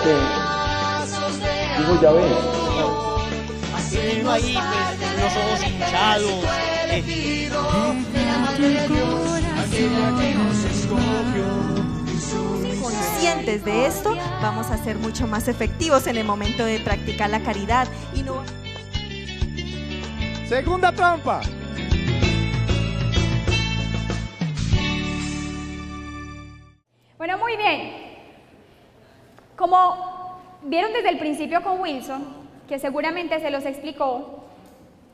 dijo Yahvé. Así no hay los ojos hinchados. Conscientes de esto, vamos a ser mucho más efectivos en el momento de practicar la caridad y no... Segunda trampa. Bueno, muy bien. Como vieron desde el principio con Wilson, que seguramente se los explicó,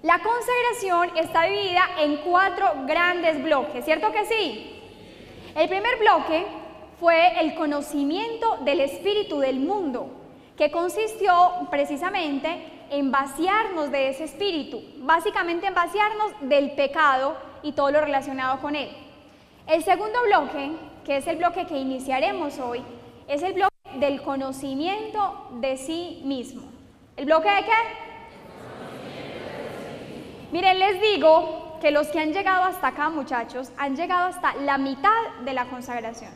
la consagración está dividida en 4 grandes bloques, ¿cierto que sí? El primer bloque fue el conocimiento del espíritu del mundo, que consistió precisamente en vaciarnos de ese espíritu, básicamente en vaciarnos del pecado y todo lo relacionado con él. El segundo bloque, que es el bloque que iniciaremos hoy, es el bloque del conocimiento de sí mismo. ¿El bloque de qué? Miren, les digo que los que han llegado hasta acá, muchachos, han llegado hasta la mitad de la consagración.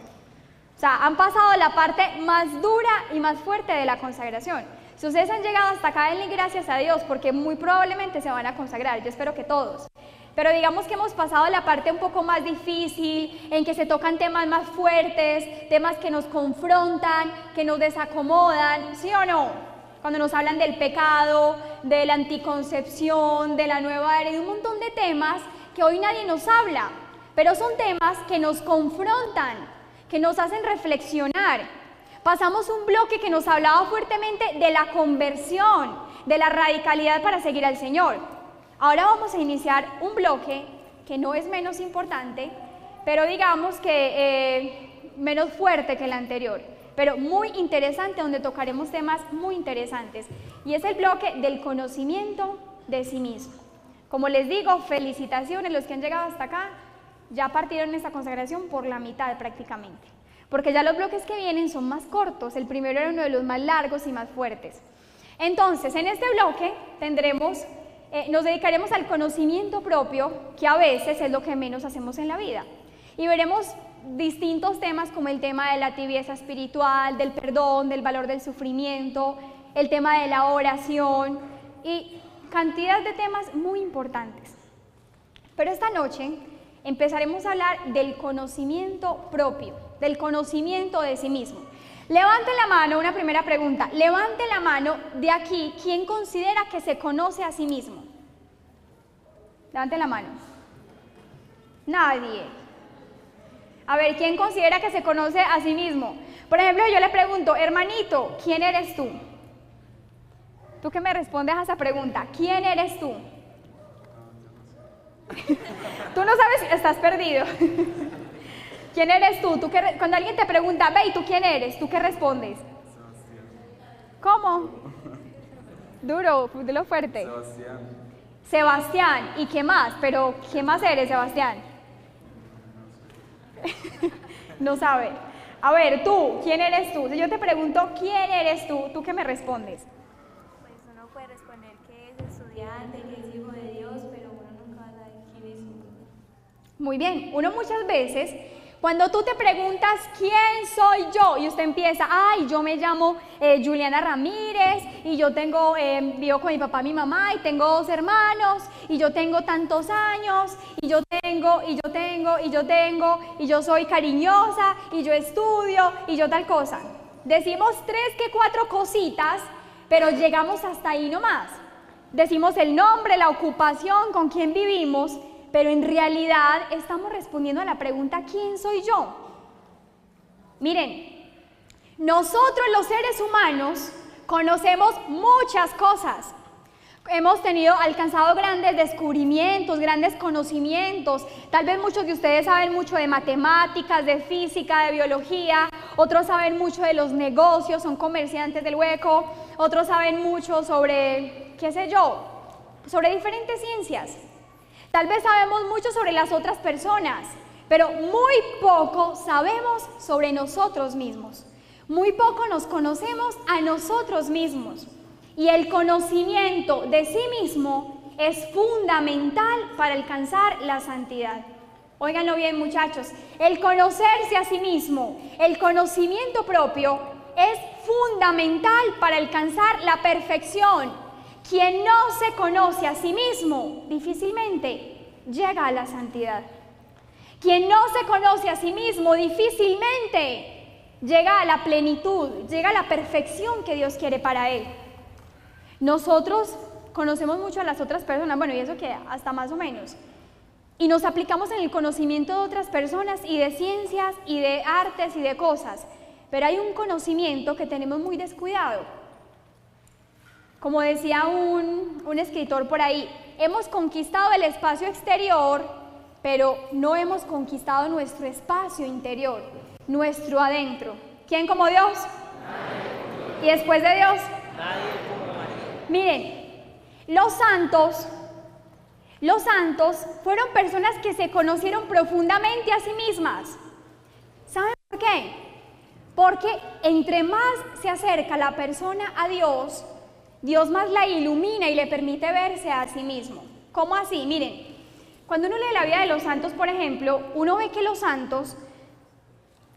O sea, han pasado la parte más dura y más fuerte de la consagración. Si ustedes han llegado hasta acá, denle gracias a Dios, porque muy probablemente se van a consagrar, yo espero que todos. Pero digamos que hemos pasado la parte un poco más difícil, en que se tocan temas más fuertes, temas que nos confrontan, que nos desacomodan, ¿sí o no? Cuando nos hablan del pecado, de la anticoncepción, de la nueva era y un montón de temas que hoy nadie nos habla, pero son temas que nos confrontan, que nos hacen reflexionar. Pasamos un bloque que nos hablaba fuertemente de la conversión, de la radicalidad para seguir al Señor. Ahora vamos a iniciar un bloque que no es menos importante, pero digamos que menos fuerte que el anterior, pero muy interesante, donde tocaremos temas muy interesantes, y es el bloque del conocimiento de sí mismo. Como les digo, felicitaciones los que han llegado hasta acá, ya partieron esta consagración por la mitad prácticamente, porque ya los bloques que vienen son más cortos, el primero era uno de los más largos y más fuertes. Entonces, en este bloque nos dedicaremos al conocimiento propio, que a veces es lo que menos hacemos en la vida, y veremos distintos temas como el tema de la tibieza espiritual, del perdón, del valor del sufrimiento, el tema de la oración y cantidad de temas muy importantes. Pero esta noche empezaremos a hablar del conocimiento propio, del conocimiento de sí mismo. Levante la mano, una primera pregunta, levante la mano de aquí, ¿quién considera que se conoce a sí mismo? Levante la mano. Nadie. A ver, ¿quién considera que se conoce a sí mismo? Por ejemplo, yo le pregunto, hermanito, ¿quién eres tú? ¿Tú qué me respondes a esa pregunta? ¿Quién eres tú? Tú no sabes, estás perdido. ¿Quién eres tú? Cuando alguien te pregunta, ve, ¿y tú quién eres? ¿Tú qué respondes? ¿Cómo? Duro, dilo fuerte. Sebastián. ¿Y qué más? Pero, ¿qué más eres, Sebastián? No sabe. A ver, tú, ¿quién eres tú? Si yo te pregunto, ¿quién eres tú? ¿Tú qué me respondes? Pues uno puede responder que es estudiante, que es hijo de Dios, pero uno nunca sabe quién es uno. Muy bien, uno muchas veces, cuando tú te preguntas quién soy yo, y usted empieza, ay, yo me llamo Juliana Ramírez, y yo vivo con mi papá y mi mamá, y tengo 2 hermanos, y yo tengo tantos años, y yo soy cariñosa, y yo estudio, y yo tal cosa. Decimos 3 que 4 cositas, pero llegamos hasta ahí nomás. Decimos el nombre, la ocupación, con quién vivimos, pero en realidad estamos respondiendo a la pregunta, ¿quién soy yo? Miren, nosotros los seres humanos conocemos muchas cosas. Hemos alcanzado grandes descubrimientos, grandes conocimientos. Tal vez muchos de ustedes saben mucho de matemáticas, de física, de biología. Otros saben mucho de los negocios, son comerciantes del hueco. Otros saben mucho sobre, qué sé yo, sobre diferentes ciencias. Tal vez sabemos mucho sobre las otras personas, pero muy poco sabemos sobre nosotros mismos. Muy poco nos conocemos a nosotros mismos. Y el conocimiento de sí mismo es fundamental para alcanzar la santidad. Óiganlo bien, muchachos, el conocerse a sí mismo, el conocimiento propio, es fundamental para alcanzar la perfección. Quien no se conoce a sí mismo difícilmente llega a la santidad. Quien no se conoce a sí mismo difícilmente llega a la plenitud, llega a la perfección que Dios quiere para él. Nosotros conocemos mucho a las otras personas, bueno, y eso que hasta más o menos, y nos aplicamos en el conocimiento de otras personas y de ciencias y de artes y de cosas, pero hay un conocimiento que tenemos muy descuidado. Como decía un escritor por ahí, hemos conquistado el espacio exterior, pero no hemos conquistado nuestro espacio interior, nuestro adentro. ¿Quién como Dios? Nadie. ¿Y después de Dios? Nadie como María. Miren, los santos fueron personas que se conocieron profundamente a sí mismas. ¿Saben por qué? Porque entre más se acerca la persona a Dios, Dios más la ilumina y le permite verse a sí mismo. ¿Cómo así? Miren, cuando uno lee la vida de los santos, por ejemplo, uno ve que los santos,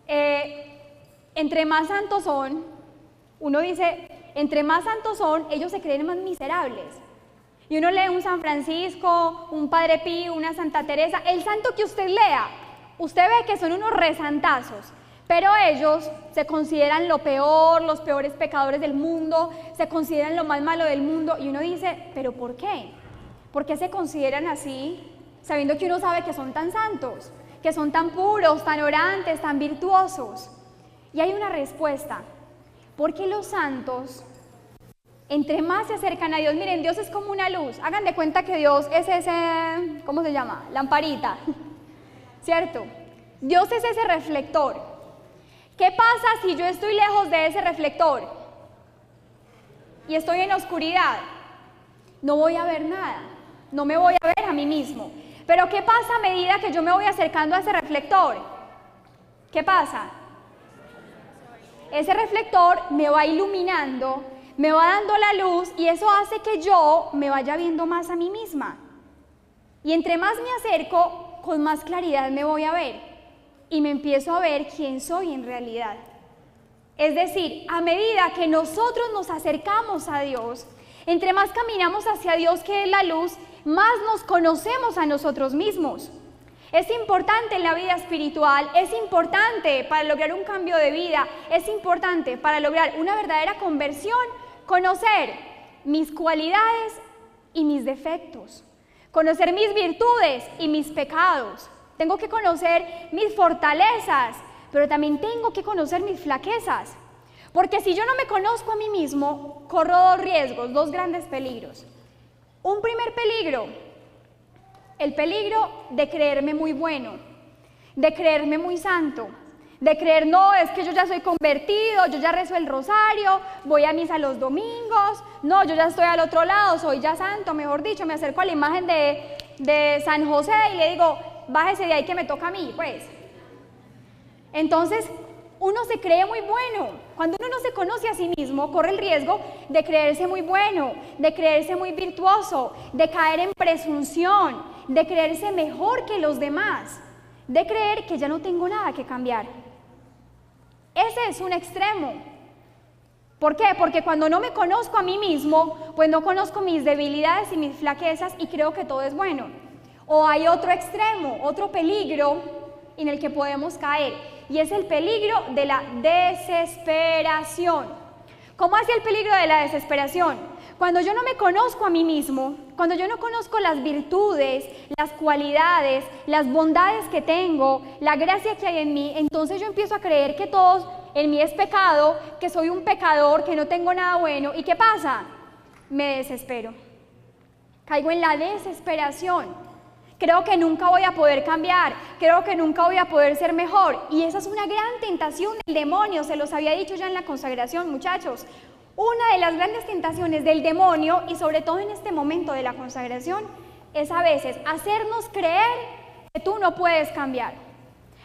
entre más santos son, uno dice, entre más santos son, ellos se creen más miserables. Y uno lee un San Francisco, un Padre Pío, una Santa Teresa, el santo que usted lea, usted ve que son unos resantazos. Pero ellos se consideran lo peor, los peores pecadores del mundo, se consideran lo más malo del mundo. Y uno dice, ¿pero por qué? ¿Por qué se consideran así? Sabiendo que uno sabe que son tan santos, que son tan puros, tan orantes, tan virtuosos. Y hay una respuesta. Porque los santos, entre más se acercan a Dios, miren, Dios es como una luz. Hagan de cuenta que Dios es ese, ¿cómo se llama? Lamparita, ¿cierto? Dios es ese reflector. ¿Qué pasa si yo estoy lejos de ese reflector y estoy en oscuridad? No voy a ver nada, no me voy a ver a mí mismo. Pero ¿qué pasa a medida que yo me voy acercando a ese reflector? ¿Qué pasa? Ese reflector me va iluminando, me va dando la luz y eso hace que yo me vaya viendo más a mí misma. Y entre más me acerco, con más claridad me voy a ver. Y me empiezo a ver quién soy en realidad. Es decir, a medida que nosotros nos acercamos a Dios, entre más caminamos hacia Dios, que es la luz, más nos conocemos a nosotros mismos. Es importante en la vida espiritual, es importante para lograr un cambio de vida, es importante para lograr una verdadera conversión, conocer mis cualidades y mis defectos, conocer mis virtudes y mis pecados. Tengo que conocer mis fortalezas, pero también tengo que conocer mis flaquezas. Porque si yo no me conozco a mí mismo, corro dos riesgos, dos grandes peligros. Un primer peligro, el peligro de creerme muy bueno, de creerme muy santo, de creer, no, es que yo ya soy convertido, yo ya rezo el rosario, voy a misa los domingos, no, yo ya estoy al otro lado, soy ya santo, mejor dicho, me acerco a la imagen de San José y le digo, bájese de ahí que me toca a mí, pues. Entonces, uno se cree muy bueno. Cuando uno no se conoce a sí mismo, corre el riesgo de creerse muy bueno, de creerse muy virtuoso, de caer en presunción, de creerse mejor que los demás, de creer que ya no tengo nada que cambiar. Ese es un extremo. ¿Por qué? Porque cuando no me conozco a mí mismo, pues no conozco mis debilidades y mis flaquezas y creo que todo es bueno. O hay otro extremo, otro peligro en el que podemos caer, y es el peligro de la desesperación. ¿Cómo hace el peligro de la desesperación? Cuando yo no me conozco a mí mismo, cuando yo no conozco las virtudes, las cualidades, las bondades que tengo, la gracia que hay en mí, entonces yo empiezo a creer que todo en mí es pecado, que soy un pecador, que no tengo nada bueno. ¿Y qué pasa? Me desespero. Caigo en la desesperación. Creo que nunca voy a poder cambiar, creo que nunca voy a poder ser mejor. Y esa es una gran tentación del demonio, se los había dicho ya en la consagración, muchachos. Una de las grandes tentaciones del demonio, y sobre todo en este momento de la consagración, es a veces hacernos creer que tú no puedes cambiar,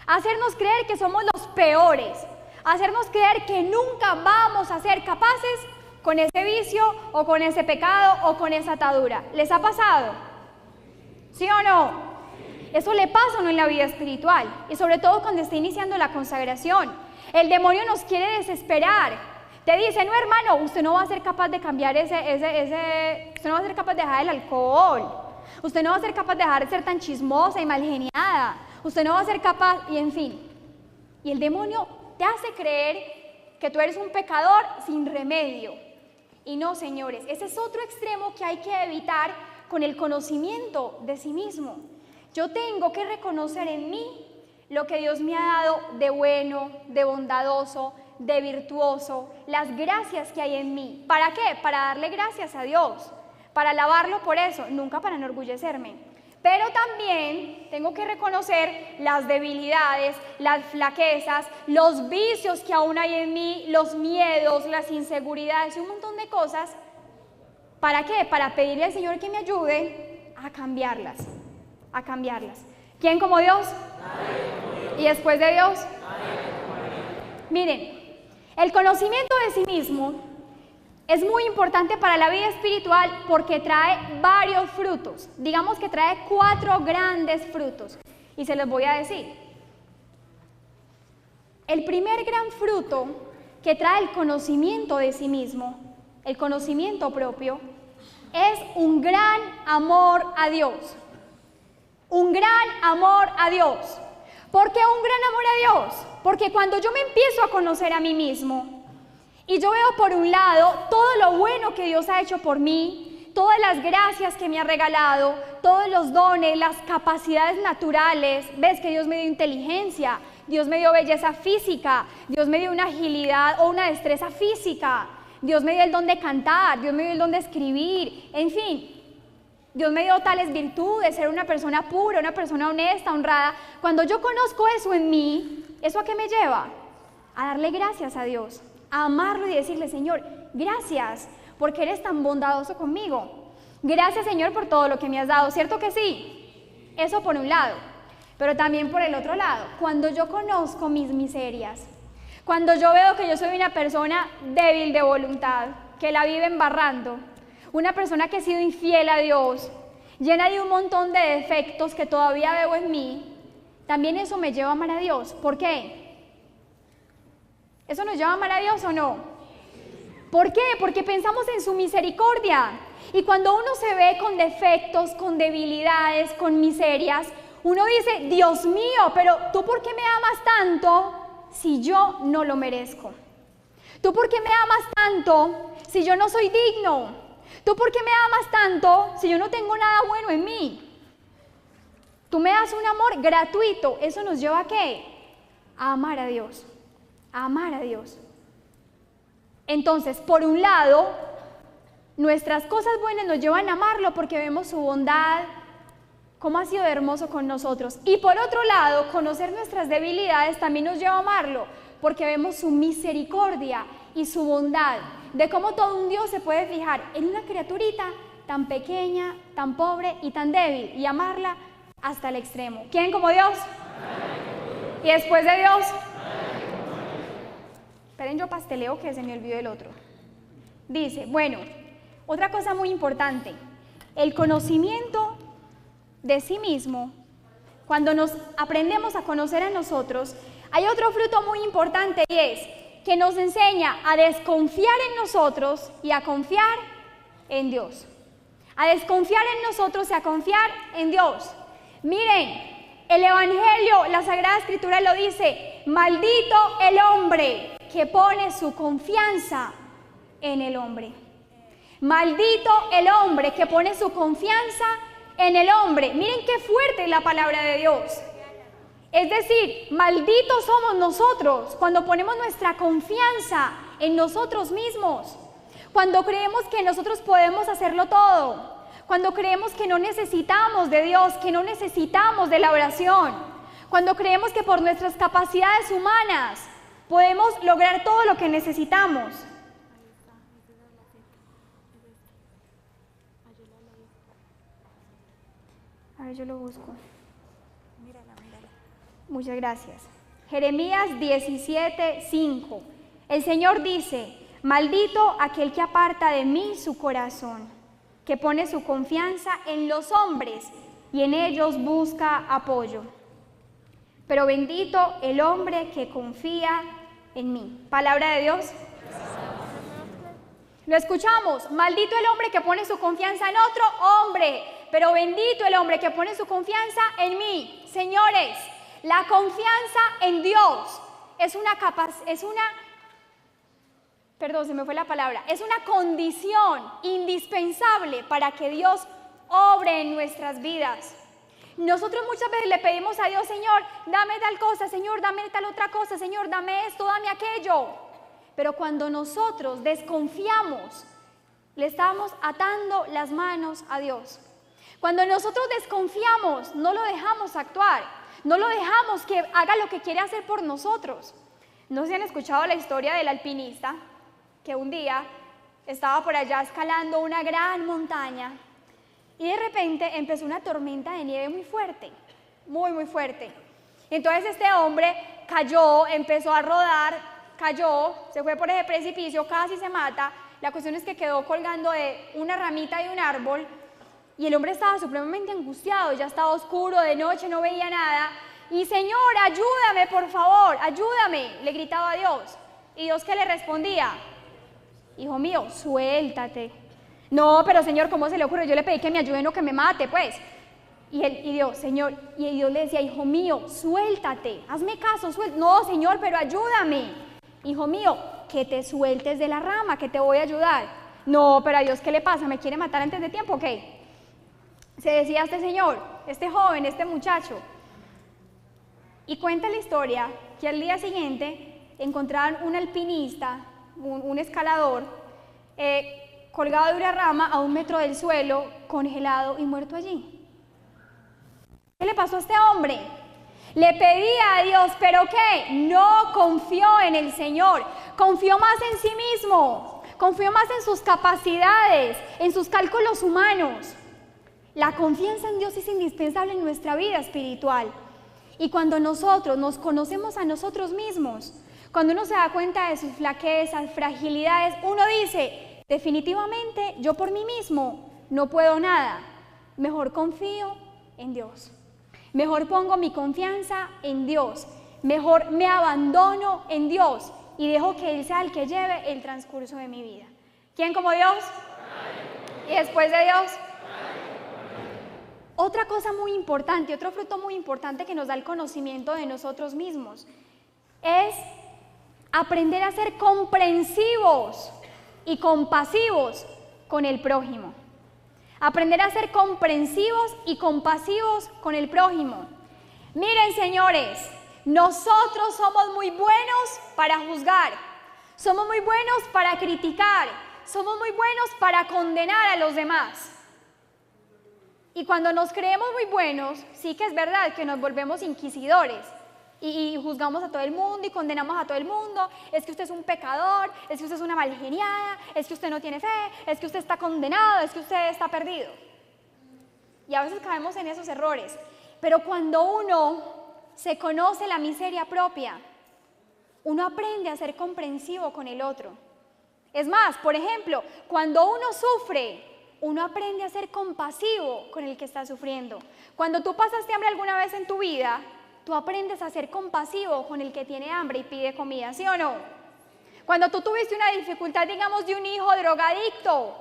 hacernos creer que somos los peores, hacernos creer que nunca vamos a ser capaces con ese vicio o con ese pecado o con esa atadura. ¿Les ha pasado? ¿Sí o no? Eso le pasa a uno en la vida espiritual y sobre todo cuando está iniciando la consagración. El demonio nos quiere desesperar. Te dice, no hermano, usted no va a ser capaz de cambiar usted no va a ser capaz de dejar el alcohol. Usted no va a ser capaz de dejar de ser tan chismosa y malgeniada. Usted no va a ser capaz, y en fin. Y el demonio te hace creer que tú eres un pecador sin remedio. Y no, señores, ese es otro extremo que hay que evitar con el conocimiento de sí mismo. Yo tengo que reconocer en mí lo que Dios me ha dado de bueno, de bondadoso, de virtuoso, las gracias que hay en mí. ¿Para qué? Para darle gracias a Dios, para alabarlo por eso, nunca para enorgullecerme. Pero también tengo que reconocer las debilidades, las flaquezas, los vicios que aún hay en mí, los miedos, las inseguridades y un montón de cosas. ¿Para qué? Para pedirle al Señor que me ayude a cambiarlas, a cambiarlas. ¿Quién como Dios? ¿Y después de Dios? Miren, el conocimiento de sí mismo es muy importante para la vida espiritual porque trae varios frutos. Digamos que trae 4 grandes frutos y se los voy a decir. El primer gran fruto que trae el conocimiento de sí mismo, el conocimiento propio, es un gran amor a Dios. Un gran amor a Dios. ¿Por qué un gran amor a Dios? Porque cuando yo me empiezo a conocer a mí mismo y yo veo por un lado todo lo bueno que Dios ha hecho por mí, todas las gracias que me ha regalado, todos los dones, las capacidades naturales, ves que Dios me dio inteligencia, Dios me dio belleza física, Dios me dio una agilidad o una destreza física, Dios me dio el don de cantar, Dios me dio el don de escribir, en fin. Dios me dio tales virtudes, ser una persona pura, una persona honesta, honrada. Cuando yo conozco eso en mí, ¿eso a qué me lleva? A darle gracias a Dios, a amarlo y decirle, Señor, gracias porque eres tan bondadoso conmigo. Gracias, Señor, por todo lo que me has dado, ¿cierto que sí? Eso por un lado, pero también por el otro lado, cuando yo conozco mis miserias, cuando yo veo que yo soy una persona débil de voluntad, que la vive embarrando, una persona que ha sido infiel a Dios, llena de un montón de defectos que todavía veo en mí, también eso me lleva a amar a Dios. ¿Por qué? ¿Eso nos lleva a amar a Dios o no? ¿Por qué? Porque pensamos en su misericordia. Y cuando uno se ve con defectos, con debilidades, con miserias, uno dice, Dios mío, pero ¿tú por qué me amas tanto si yo no lo merezco? ¿Tú por qué me amas tanto si yo no soy digno? ¿Tú por qué me amas tanto si yo no tengo nada bueno en mí? Tú me das un amor gratuito. ¿Eso nos lleva a qué? A amar a Dios. A amar a Dios. Entonces, por un lado, nuestras cosas buenas nos llevan a amarlo porque vemos su bondad, cómo ha sido hermoso con nosotros. Y por otro lado, conocer nuestras debilidades también nos lleva a amarlo porque vemos su misericordia y su bondad, de cómo todo un Dios se puede fijar en una criaturita tan pequeña, tan pobre y tan débil y amarla hasta el extremo. ¿Quién como Dios? ¿Y después de Dios? Esperen, yo pasteleo que se me olvidó el otro. Dice, bueno, otra cosa muy importante, el conocimiento de sí mismo, cuando nos aprendemos a conocer a nosotros, hay otro fruto muy importante y es que nos enseña a desconfiar en nosotros y a confiar en Dios. A desconfiar en nosotros y a confiar en Dios. Miren, el Evangelio, la Sagrada Escritura lo dice, maldito el hombre que pone su confianza en el hombre. Maldito el hombre que pone su confianza en el hombre. Miren qué fuerte es la palabra de Dios. Es decir, malditos somos nosotros cuando ponemos nuestra confianza en nosotros mismos, cuando creemos que nosotros podemos hacerlo todo, cuando creemos que no necesitamos de Dios, que no necesitamos de la oración, cuando creemos que por nuestras capacidades humanas podemos lograr todo lo que necesitamos. A ver, yo lo busco. Muchas gracias. Jeremías 17:5. El Señor dice, maldito aquel que aparta de mí su corazón, que pone su confianza en los hombres y en ellos busca apoyo. Pero bendito el hombre que confía en mí. Palabra de Dios. Lo escuchamos. Maldito el hombre que pone su confianza en otro hombre, pero bendito el hombre que pone su confianza en mí. Señores, la confianza en Dios es una condición indispensable para que Dios obre en nuestras vidas. Nosotros muchas veces le pedimos a Dios, Señor, dame tal cosa, Señor, dame tal otra cosa, Señor, dame esto, dame aquello. Pero cuando nosotros desconfiamos, le estamos atando las manos a Dios. Cuando nosotros desconfiamos, no lo dejamos actuar, no lo dejamos que haga lo que quiere hacer por nosotros. No sé si han escuchado la historia del alpinista que un día estaba por allá escalando una gran montaña y de repente empezó una tormenta de nieve muy fuerte, muy fuerte. Entonces este hombre cayó, empezó a rodar, cayó, se fue por ese precipicio, casi se mata. La cuestión es que quedó colgando de una ramita de un árbol y el hombre estaba supremamente angustiado, ya estaba oscuro, de noche, no veía nada. Y Señor, ayúdame, por favor, ayúdame, le gritaba a Dios. ¿Y Dios qué le respondía? Hijo mío, suéltate. No, pero Señor, ¿cómo se le ocurre? Yo le pedí que me ayude, no que me mate, pues. Y Dios, Señor, y Dios le decía, hijo mío, suéltate, hazme caso, suéltate. No, Señor, pero ayúdame. Hijo mío, que te sueltes de la rama, que te voy a ayudar. No, pero a Dios, ¿qué le pasa? ¿Me quiere matar antes de tiempo? ¿Qué? Se decía este señor, este joven, este muchacho. Y cuenta la historia que al día siguiente encontraron un alpinista, un escalador, colgado de una rama a 1 metro del suelo, congelado y muerto allí. ¿Qué le pasó a este hombre? Le pedía a Dios, ¿pero qué? No confió en el Señor, confió más en sí mismo, confió más en sus capacidades, en sus cálculos humanos. La confianza en Dios es indispensable en nuestra vida espiritual. Y cuando nosotros nos conocemos a nosotros mismos, cuando uno se da cuenta de sus flaquezas, fragilidades, uno dice, definitivamente yo por mí mismo no puedo nada, mejor confío en Dios, mejor pongo mi confianza en Dios, mejor me abandono en Dios y dejo que Él sea el que lleve el transcurso de mi vida. ¿Quién como Dios? ¿Y después de Dios? Otra cosa muy importante, otro fruto muy importante que nos da el conocimiento de nosotros mismos es aprender a ser comprensivos y compasivos con el prójimo. Aprender a ser comprensivos y compasivos con el prójimo. Miren, señores, nosotros somos muy buenos para juzgar, somos muy buenos para criticar, somos muy buenos para condenar a los demás. Y cuando nos creemos muy buenos, sí que es verdad que nos volvemos inquisidores y juzgamos a todo el mundo y condenamos a todo el mundo. Es que usted es un pecador, es que usted es una malgeniada, es que usted no tiene fe, es que usted está condenado, es que usted está perdido. Y a veces caemos en esos errores. Pero cuando uno se conoce la miseria propia, uno aprende a ser comprensivo con el otro. Es más, por ejemplo, cuando uno sufre, uno aprende a ser compasivo con el que está sufriendo. Cuando tú pasaste hambre alguna vez en tu vida, tú aprendes a ser compasivo con el que tiene hambre y pide comida, ¿sí o no? Cuando tú tuviste una dificultad, digamos, de un hijo drogadicto,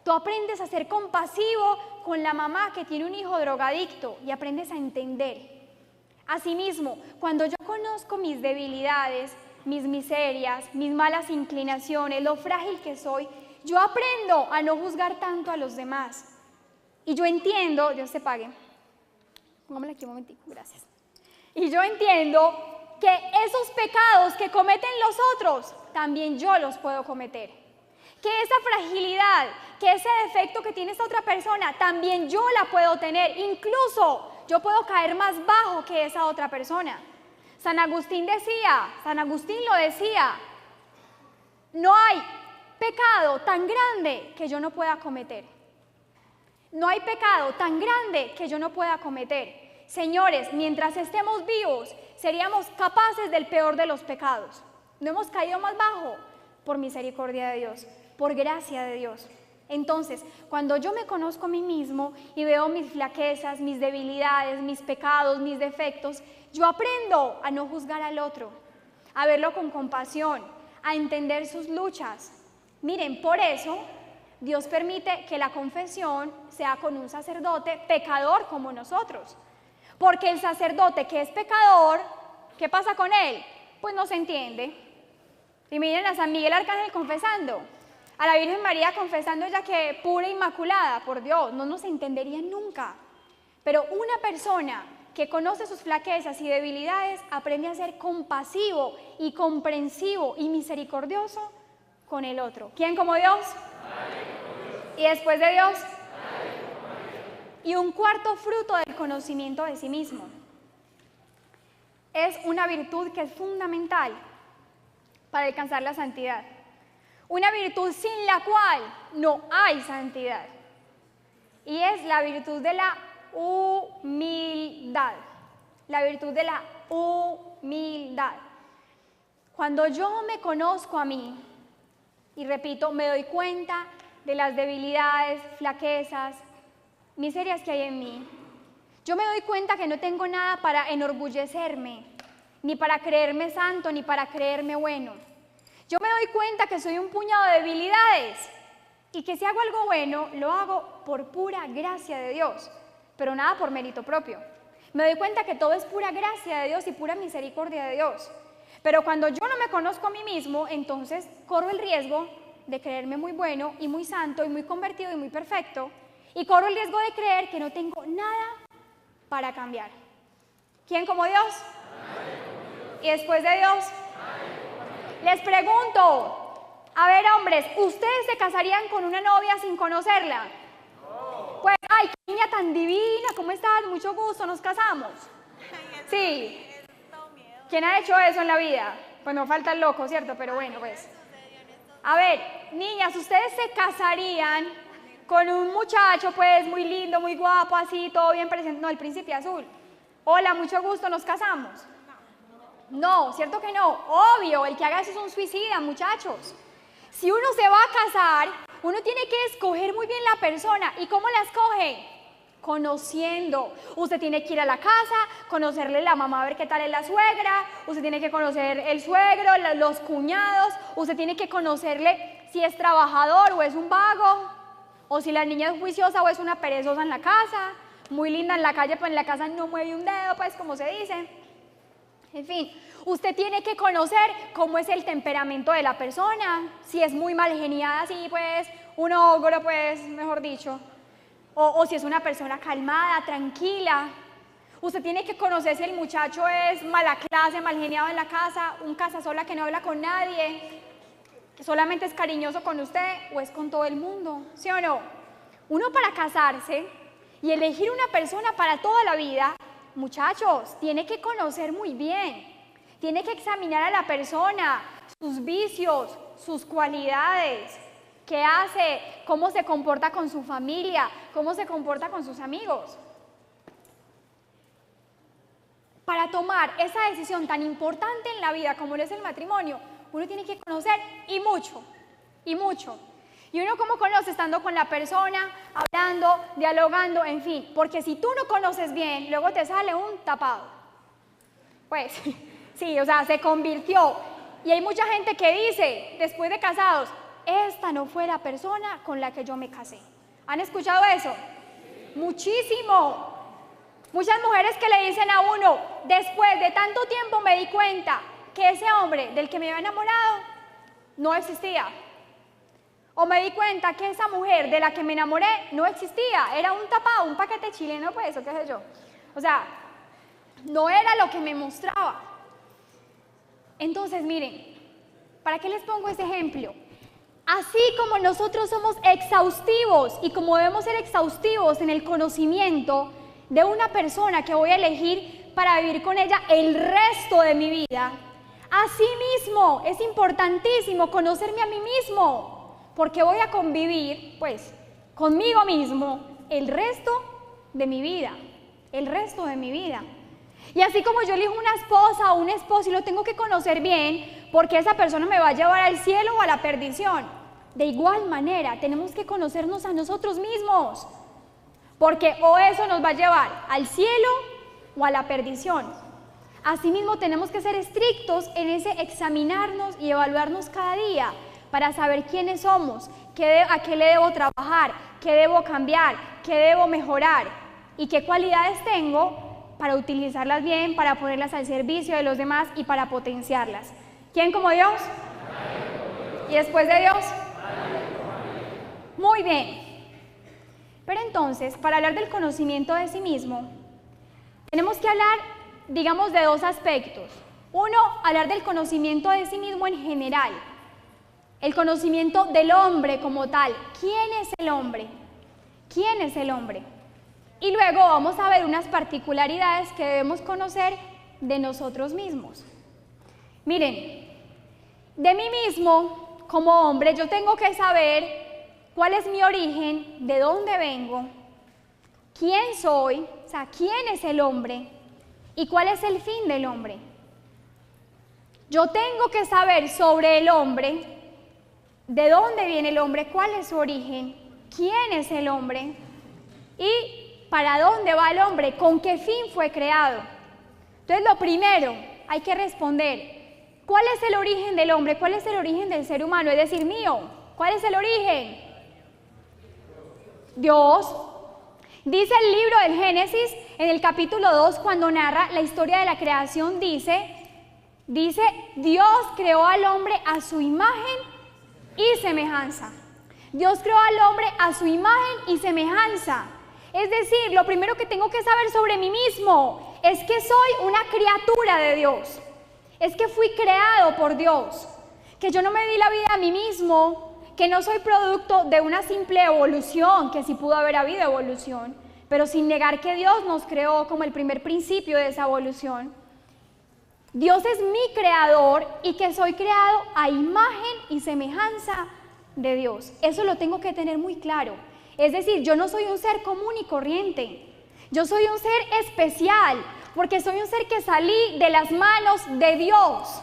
tú aprendes a ser compasivo con la mamá que tiene un hijo drogadicto y aprendes a entender. Asimismo, cuando yo conozco mis debilidades, mis miserias, mis malas inclinaciones, lo frágil que soy, yo aprendo a no juzgar tanto a los demás. Y yo entiendo, Dios te pague. Póngamela aquí un momentico, gracias. Y yo entiendo que esos pecados que cometen los otros, también yo los puedo cometer. Que esa fragilidad, que ese defecto que tiene esta otra persona, también yo la puedo tener. Incluso yo puedo caer más bajo que esa otra persona. San Agustín lo decía, no hay pecado tan grande que yo no pueda cometer. No hay pecado tan grande que yo no pueda cometer. Señores, mientras estemos vivos, seríamos capaces del peor de los pecados. No hemos caído más bajo por misericordia de Dios, por gracia de Dios. Entonces, cuando yo me conozco a mí mismo y veo mis flaquezas, mis debilidades, mis pecados, mis defectos, yo aprendo a no juzgar al otro, a verlo con compasión, a entender sus luchas. Miren, por eso Dios permite que la confesión sea con un sacerdote pecador como nosotros. Porque el sacerdote que es pecador, ¿qué pasa con él? Pues no se entiende. Y miren a San Miguel Arcángel confesando, a la Virgen María confesando ella que pura e inmaculada, por Dios, no nos entenderían nunca. Pero una persona que conoce sus flaquezas y debilidades aprende a ser compasivo y comprensivo y misericordioso con el otro. ¿Quién como Dios? ¿Y después de Dios? Y un cuarto fruto del conocimiento de sí mismo. Es una virtud que es fundamental para alcanzar la santidad. Una virtud sin la cual no hay santidad. Y es la virtud de la humildad. La virtud de la humildad. Cuando yo me conozco a mí, y repito, me doy cuenta de las debilidades, flaquezas, miserias que hay en mí, yo me doy cuenta que no tengo nada para enorgullecerme, ni para creerme santo, ni para creerme bueno. Yo me doy cuenta que soy un puñado de debilidades y que si hago algo bueno, lo hago por pura gracia de Dios, pero nada por mérito propio. Me doy cuenta que todo es pura gracia de Dios y pura misericordia de Dios. Pero cuando yo no me conozco a mí mismo, entonces corro el riesgo de creerme muy bueno y muy santo y muy convertido y muy perfecto, y corro el riesgo de creer que no tengo nada para cambiar. ¿Quién como Dios? ¿Y después de Dios? Les pregunto, a ver, hombres, ¿ustedes se casarían con una novia sin conocerla? Pues, ay, qué niña tan divina, ¿cómo estás? Mucho gusto, nos casamos. Sí. ¿Quién ha hecho eso en la vida? Pues no falta el loco, ¿cierto? Pero bueno, pues. A ver, niñas, ¿ustedes se casarían con un muchacho, pues, muy lindo, muy guapo, así, todo bien presente? No, el príncipe azul. Hola, mucho gusto, ¿nos casamos? No, ¿cierto que no? Obvio, el que haga eso es un suicida, muchachos. Si uno se va a casar, uno tiene que escoger muy bien la persona. ¿Y cómo la escoge? Conociendo. Usted tiene que ir a la casa, conocerle la mamá, a ver qué tal es la suegra. Usted tiene que conocer el suegro, los cuñados. Usted tiene que conocerle si es trabajador o es un vago. O si la niña es juiciosa o es una perezosa en la casa. Muy linda en la calle, pero en la casa no mueve un dedo, pues, como se dice. En fin, usted tiene que conocer cómo es el temperamento de la persona, si es muy mal geniada, así pues, un ogro, pues, mejor dicho, o si es una persona calmada, tranquila. Usted tiene que conocer si el muchacho es mala clase, mal geniado en la casa, un casasola que no habla con nadie, que solamente es cariñoso con usted o es con todo el mundo, ¿sí o no? Uno para casarse y elegir una persona para toda la vida, muchachos, tiene que conocer muy bien, tiene que examinar a la persona, sus vicios, sus cualidades, qué hace, cómo se comporta con su familia, cómo se comporta con sus amigos. Para tomar esa decisión tan importante en la vida como lo es el matrimonio, uno tiene que conocer y mucho, y mucho. ¿Y uno cómo conoce? Estando con la persona, hablando, dialogando, en fin. Porque si tú no conoces bien, luego te sale un tapado. Pues, sí, o sea, se convirtió. Y hay mucha gente que dice, después de casados, esta no fue la persona con la que yo me casé. ¿Han escuchado eso? Muchísimo. Muchas mujeres que le dicen a uno, después de tanto tiempo me di cuenta que ese hombre del que me había enamorado no existía. O me di cuenta que esa mujer de la que me enamoré no existía, era un tapado, un paquete chileno, pues, o qué sé yo. O sea, no era lo que me mostraba. Entonces, miren, ¿para qué les pongo ese ejemplo? Así como nosotros somos exhaustivos y como debemos ser exhaustivos en el conocimiento de una persona que voy a elegir para vivir con ella el resto de mi vida, asimismo es importantísimo conocerme a mí mismo. Porque voy a convivir, pues, conmigo mismo el resto de mi vida, el resto de mi vida. Y así como yo elijo una esposa o un esposo y lo tengo que conocer bien, porque esa persona me va a llevar al cielo o a la perdición. De igual manera, tenemos que conocernos a nosotros mismos, porque o eso nos va a llevar al cielo o a la perdición. Asimismo, tenemos que ser estrictos en ese examinarnos y evaluarnos cada día para saber quiénes somos, a qué le debo trabajar, qué debo cambiar, qué debo mejorar y qué cualidades tengo para utilizarlas bien, para ponerlas al servicio de los demás y para potenciarlas. ¿Quién como Dios? ¿Y después de Dios? Muy bien. Pero entonces, para hablar del conocimiento de sí mismo, tenemos que hablar, digamos, de dos aspectos. Uno, hablar del conocimiento de sí mismo en general, el conocimiento del hombre como tal. ¿Quién es el hombre? ¿Quién es el hombre? Y luego vamos a ver unas particularidades que debemos conocer de nosotros mismos. Miren, de mí mismo, como hombre, yo tengo que saber cuál es mi origen, de dónde vengo, quién soy, o sea, quién es el hombre y cuál es el fin del hombre. Yo tengo que saber sobre el hombre, de dónde viene el hombre, cuál es su origen, quién es el hombre y para dónde va el hombre, con qué fin fue creado. Entonces, lo primero, hay que responder, ¿cuál es el origen del hombre? ¿Cuál es el origen del ser humano? Es decir, mío, ¿cuál es el origen? Dios. Dice el libro del Génesis, en el capítulo 2, cuando narra la historia de la creación, dice, Dios creó al hombre a su imagen y semejanza. Dios creó al hombre a su imagen y semejanza. Es decir, lo primero que tengo que saber sobre mí mismo es que soy una criatura de Dios. Es que fui creado por Dios. Que yo no me di la vida a mí mismo, que no soy producto de una simple evolución, que sí pudo haber habido evolución, pero sin negar que Dios nos creó como el primer principio de esa evolución. Dios es mi creador y que soy creado a imagen y semejanza de Dios. Eso lo tengo que tener muy claro. Es decir, yo no soy un ser común y corriente. Yo soy un ser especial, porque soy un ser que salí de las manos de Dios.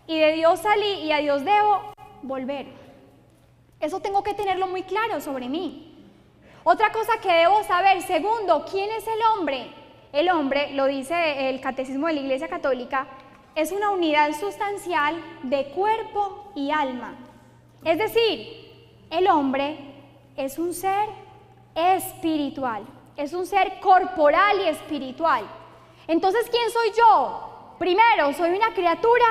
Y de Dios salí y a Dios debo volver. Eso tengo que tenerlo muy claro sobre mí. Otra cosa que debo saber, segundo, ¿quién es el hombre? El hombre, lo dice el Catecismo de la Iglesia Católica, es una unidad sustancial de cuerpo y alma. Es decir, el hombre es un ser espiritual, es un ser corporal y espiritual. Entonces, ¿quién soy yo? Primero, soy una criatura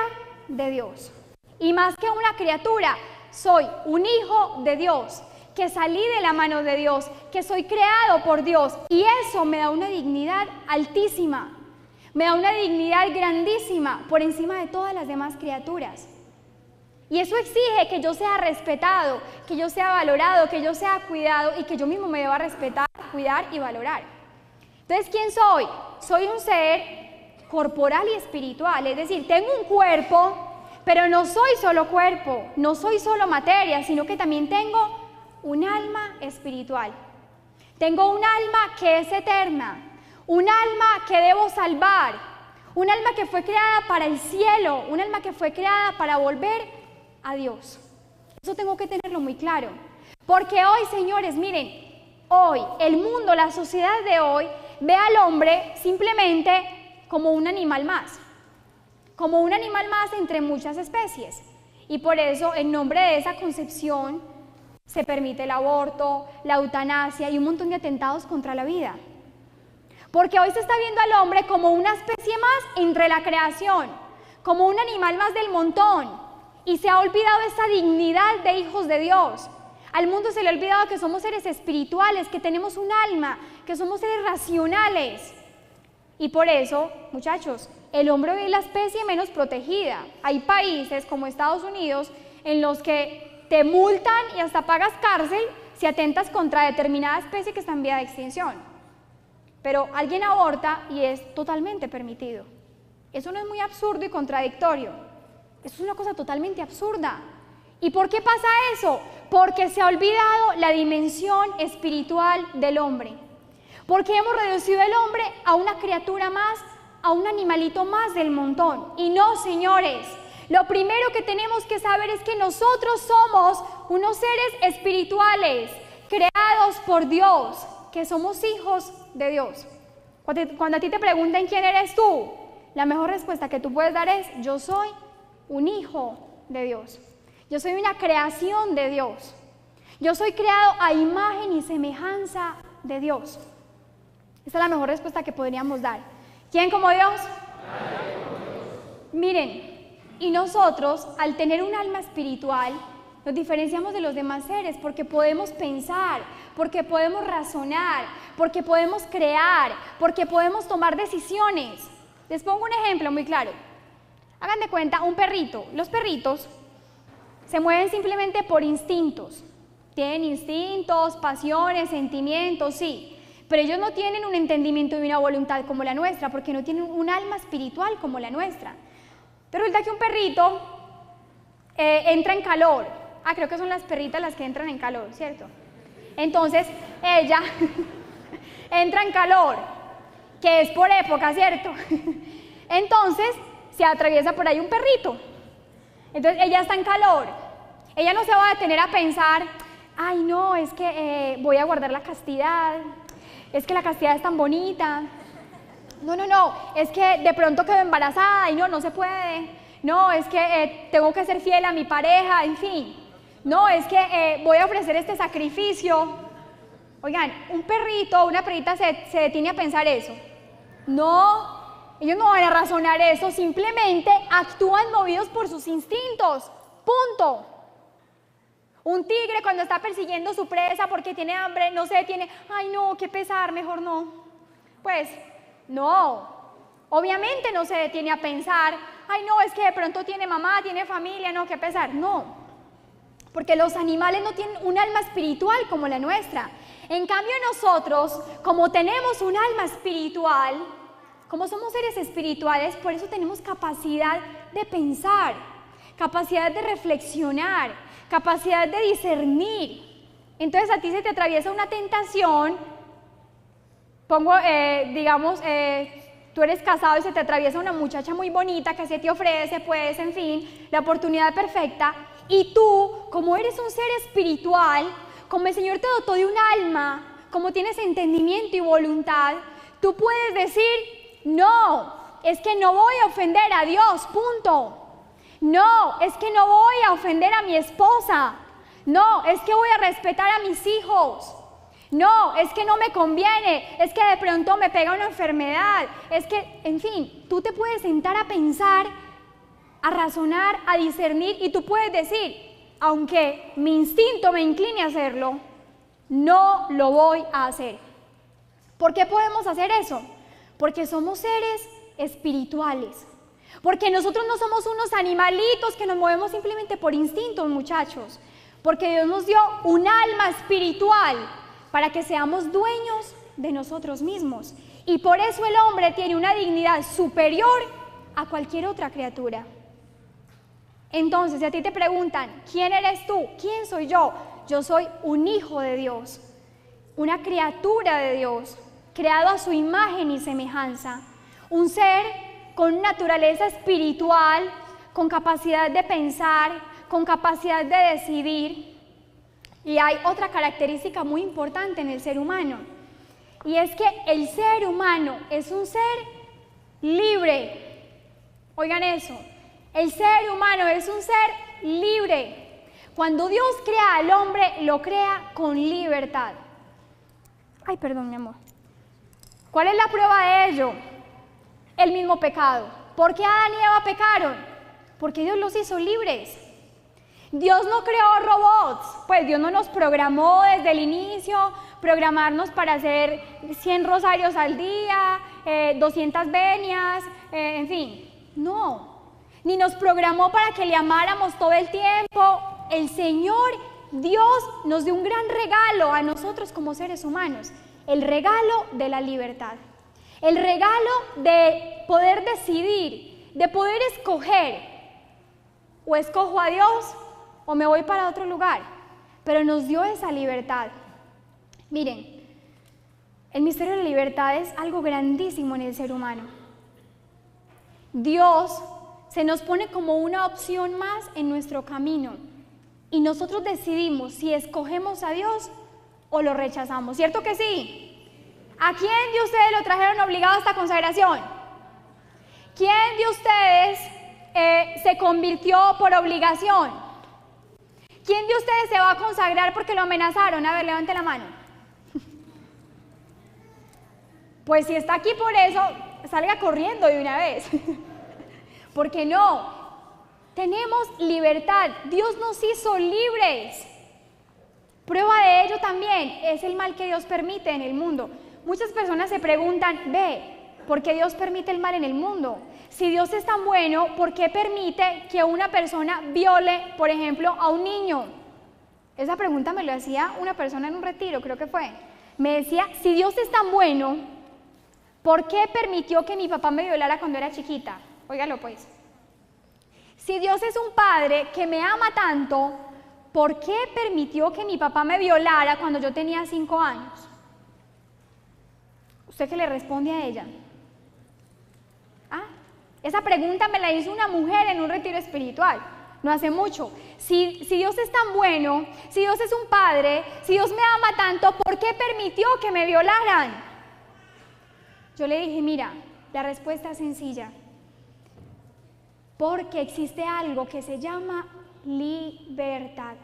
de Dios. Y más que una criatura, soy un hijo de Dios, que salí de la mano de Dios, que soy creado por Dios. Y eso me da una dignidad altísima, me da una dignidad grandísima por encima de todas las demás criaturas. Y eso exige que yo sea respetado, que yo sea valorado, que yo sea cuidado y que yo mismo me deba respetar, cuidar y valorar. Entonces, ¿quién soy? Soy un ser corporal y espiritual, es decir, tengo un cuerpo, pero no soy solo cuerpo, no soy solo materia, sino que también tengo un alma espiritual. Tengo un alma que es eterna, un alma que debo salvar, un alma que fue creada para el cielo, un alma que fue creada para volver a Dios. Eso tengo que tenerlo muy claro. Porque hoy, señores, miren, hoy el mundo, la sociedad de hoy, ve al hombre simplemente como un animal más. Como un animal más entre muchas especies. Y por eso, en nombre de esa concepción, se permite el aborto, la eutanasia y un montón de atentados contra la vida. Porque hoy se está viendo al hombre como una especie más entre la creación, como un animal más del montón. Y se ha olvidado esa dignidad de hijos de Dios. Al mundo se le ha olvidado que somos seres espirituales, que tenemos un alma, que somos seres racionales. Y por eso, muchachos, el hombre hoy es la especie menos protegida. Hay países como Estados Unidos en los que te multan y hasta pagas cárcel si atentas contra determinada especie que está en vía de extinción. Pero alguien aborta y es totalmente permitido. Eso no es muy absurdo y contradictorio. Eso es una cosa totalmente absurda. ¿Y por qué pasa eso? Porque se ha olvidado la dimensión espiritual del hombre. Porque hemos reducido al hombre a una criatura más, a un animalito más del montón. Y no, señores, Lo primero que tenemos que saber es que nosotros somos unos seres espirituales, creados por Dios, que somos hijos de Dios. Cuando a ti te pregunten quién eres tú, la mejor respuesta que tú puedes dar es: yo soy un hijo de Dios. Yo soy una creación de Dios. Yo soy creado a imagen y semejanza de Dios. Esa es la mejor respuesta que podríamos dar. ¿Quién como Dios? Miren, y nosotros, al tener un alma espiritual, nos diferenciamos de los demás seres porque podemos pensar, porque podemos razonar, porque podemos crear, porque podemos tomar decisiones. Les pongo un ejemplo muy claro. Hagan de cuenta un perrito. Los perritos se mueven simplemente por instintos. Tienen instintos, pasiones, sentimientos, sí. Pero ellos no tienen un entendimiento y una voluntad como la nuestra, porque no tienen un alma espiritual como la nuestra. Pero resulta que un perrito entra en calor. Creo que son las perritas las que entran en calor, ¿cierto? Entonces, ella entra en calor, que es por época, ¿cierto? Entonces, se atraviesa por ahí un perrito. Entonces, ella está en calor. Ella no se va a detener a pensar: ay, no, es que voy a guardar la castidad. Es que la castidad es tan bonita. No, es que de pronto quedo embarazada y no se puede. No, es que tengo que ser fiel a mi pareja, en fin. No, es que voy a ofrecer este sacrificio. Oigan, un perrito o una perrita se detiene a pensar eso. No, ellos no van a razonar eso, simplemente actúan movidos por sus instintos. Punto. Un tigre cuando está persiguiendo su presa porque tiene hambre, no se detiene: ay no, qué pesar, mejor no. Pues, no. Obviamente no se detiene a pensar: ay no, es que de pronto tiene mamá, tiene familia, no, qué pesar. No. Porque los animales no tienen un alma espiritual como la nuestra. En cambio nosotros, como tenemos un alma espiritual, como somos seres espirituales, por eso tenemos capacidad de pensar, capacidad de reflexionar, capacidad de discernir. Entonces a ti se te atraviesa una tentación, digamos, tú eres casado y se te atraviesa una muchacha muy bonita que se te ofrece, pues, en fin, la oportunidad perfecta, y tú, como eres un ser espiritual, como el Señor te dotó de un alma, como tienes entendimiento y voluntad, tú puedes decir: no, es que no voy a ofender a Dios, punto. No, es que no voy a ofender a mi esposa. No, es que voy a respetar a mis hijos. No, es que no me conviene, es que de pronto me pega una enfermedad. Es que, en fin, tú te puedes sentar a pensar, a razonar, a discernir, y tú puedes decir: aunque mi instinto me incline a hacerlo, no lo voy a hacer. ¿Por qué podemos hacer eso? Porque somos seres espirituales. Porque nosotros no somos unos animalitos que nos movemos simplemente por instinto, muchachos. Porque Dios nos dio un alma espiritual para que seamos dueños de nosotros mismos. Y por eso el hombre tiene una dignidad superior a cualquier otra criatura. Entonces, si a ti te preguntan: ¿quién eres tú? ¿Quién soy yo? Yo soy un hijo de Dios, una criatura de Dios, creado a su imagen y semejanza, un ser con naturaleza espiritual, con capacidad de pensar, con capacidad de decidir. Y hay otra característica muy importante en el ser humano, y es que el ser humano es un ser libre. Oigan eso, el ser humano es un ser libre. Cuando Dios crea al hombre, lo crea con libertad. Ay, perdón, mi amor. ¿Cuál es la prueba de ello? El mismo pecado. ¿Por qué Adán y Eva pecaron? Porque Dios los hizo libres. Dios no creó robots, pues Dios no nos programó desde el inicio, programarnos para hacer 100 rosarios al día, 200 venias, en fin, no. Ni nos programó para que le amáramos todo el tiempo. El Señor, Dios, nos dio un gran regalo a nosotros como seres humanos, el regalo de la libertad. El regalo de poder decidir, de poder escoger: o escojo a Dios o me voy para otro lugar. Pero nos dio esa libertad. Miren, el misterio de la libertad es algo grandísimo en el ser humano. Dios se nos pone como una opción más en nuestro camino. Y nosotros decidimos si escogemos a Dios o lo rechazamos. ¿Cierto que sí? ¿A quién de ustedes lo trajeron obligado a esta consagración? ¿Quién de ustedes se convirtió por obligación? ¿Quién de ustedes se va a consagrar porque lo amenazaron? A ver, levante la mano. Pues si está aquí por eso, salga corriendo de una vez. Porque no, tenemos libertad. Dios nos hizo libres. Prueba de ello también es el mal que Dios permite en el mundo. Muchas personas se preguntan, ¿por qué Dios permite el mal en el mundo? Si Dios es tan bueno, ¿por qué permite que una persona viole, por ejemplo, a un niño? Esa pregunta me lo hacía una persona en un retiro, creo que fue. Me decía, si Dios es tan bueno, ¿por qué permitió que mi papá me violara cuando era chiquita? Óigalo pues. Si Dios es un padre que me ama tanto, ¿por qué permitió que mi papá me violara cuando yo tenía 5 años? ¿Usted qué le responde a ella? Esa pregunta me la hizo una mujer en un retiro espiritual, no hace mucho. Si Dios es tan bueno, si Dios es un padre, si Dios me ama tanto, ¿por qué permitió que me violaran? Yo le dije, mira, la respuesta es sencilla. Porque existe algo que se llama libertad.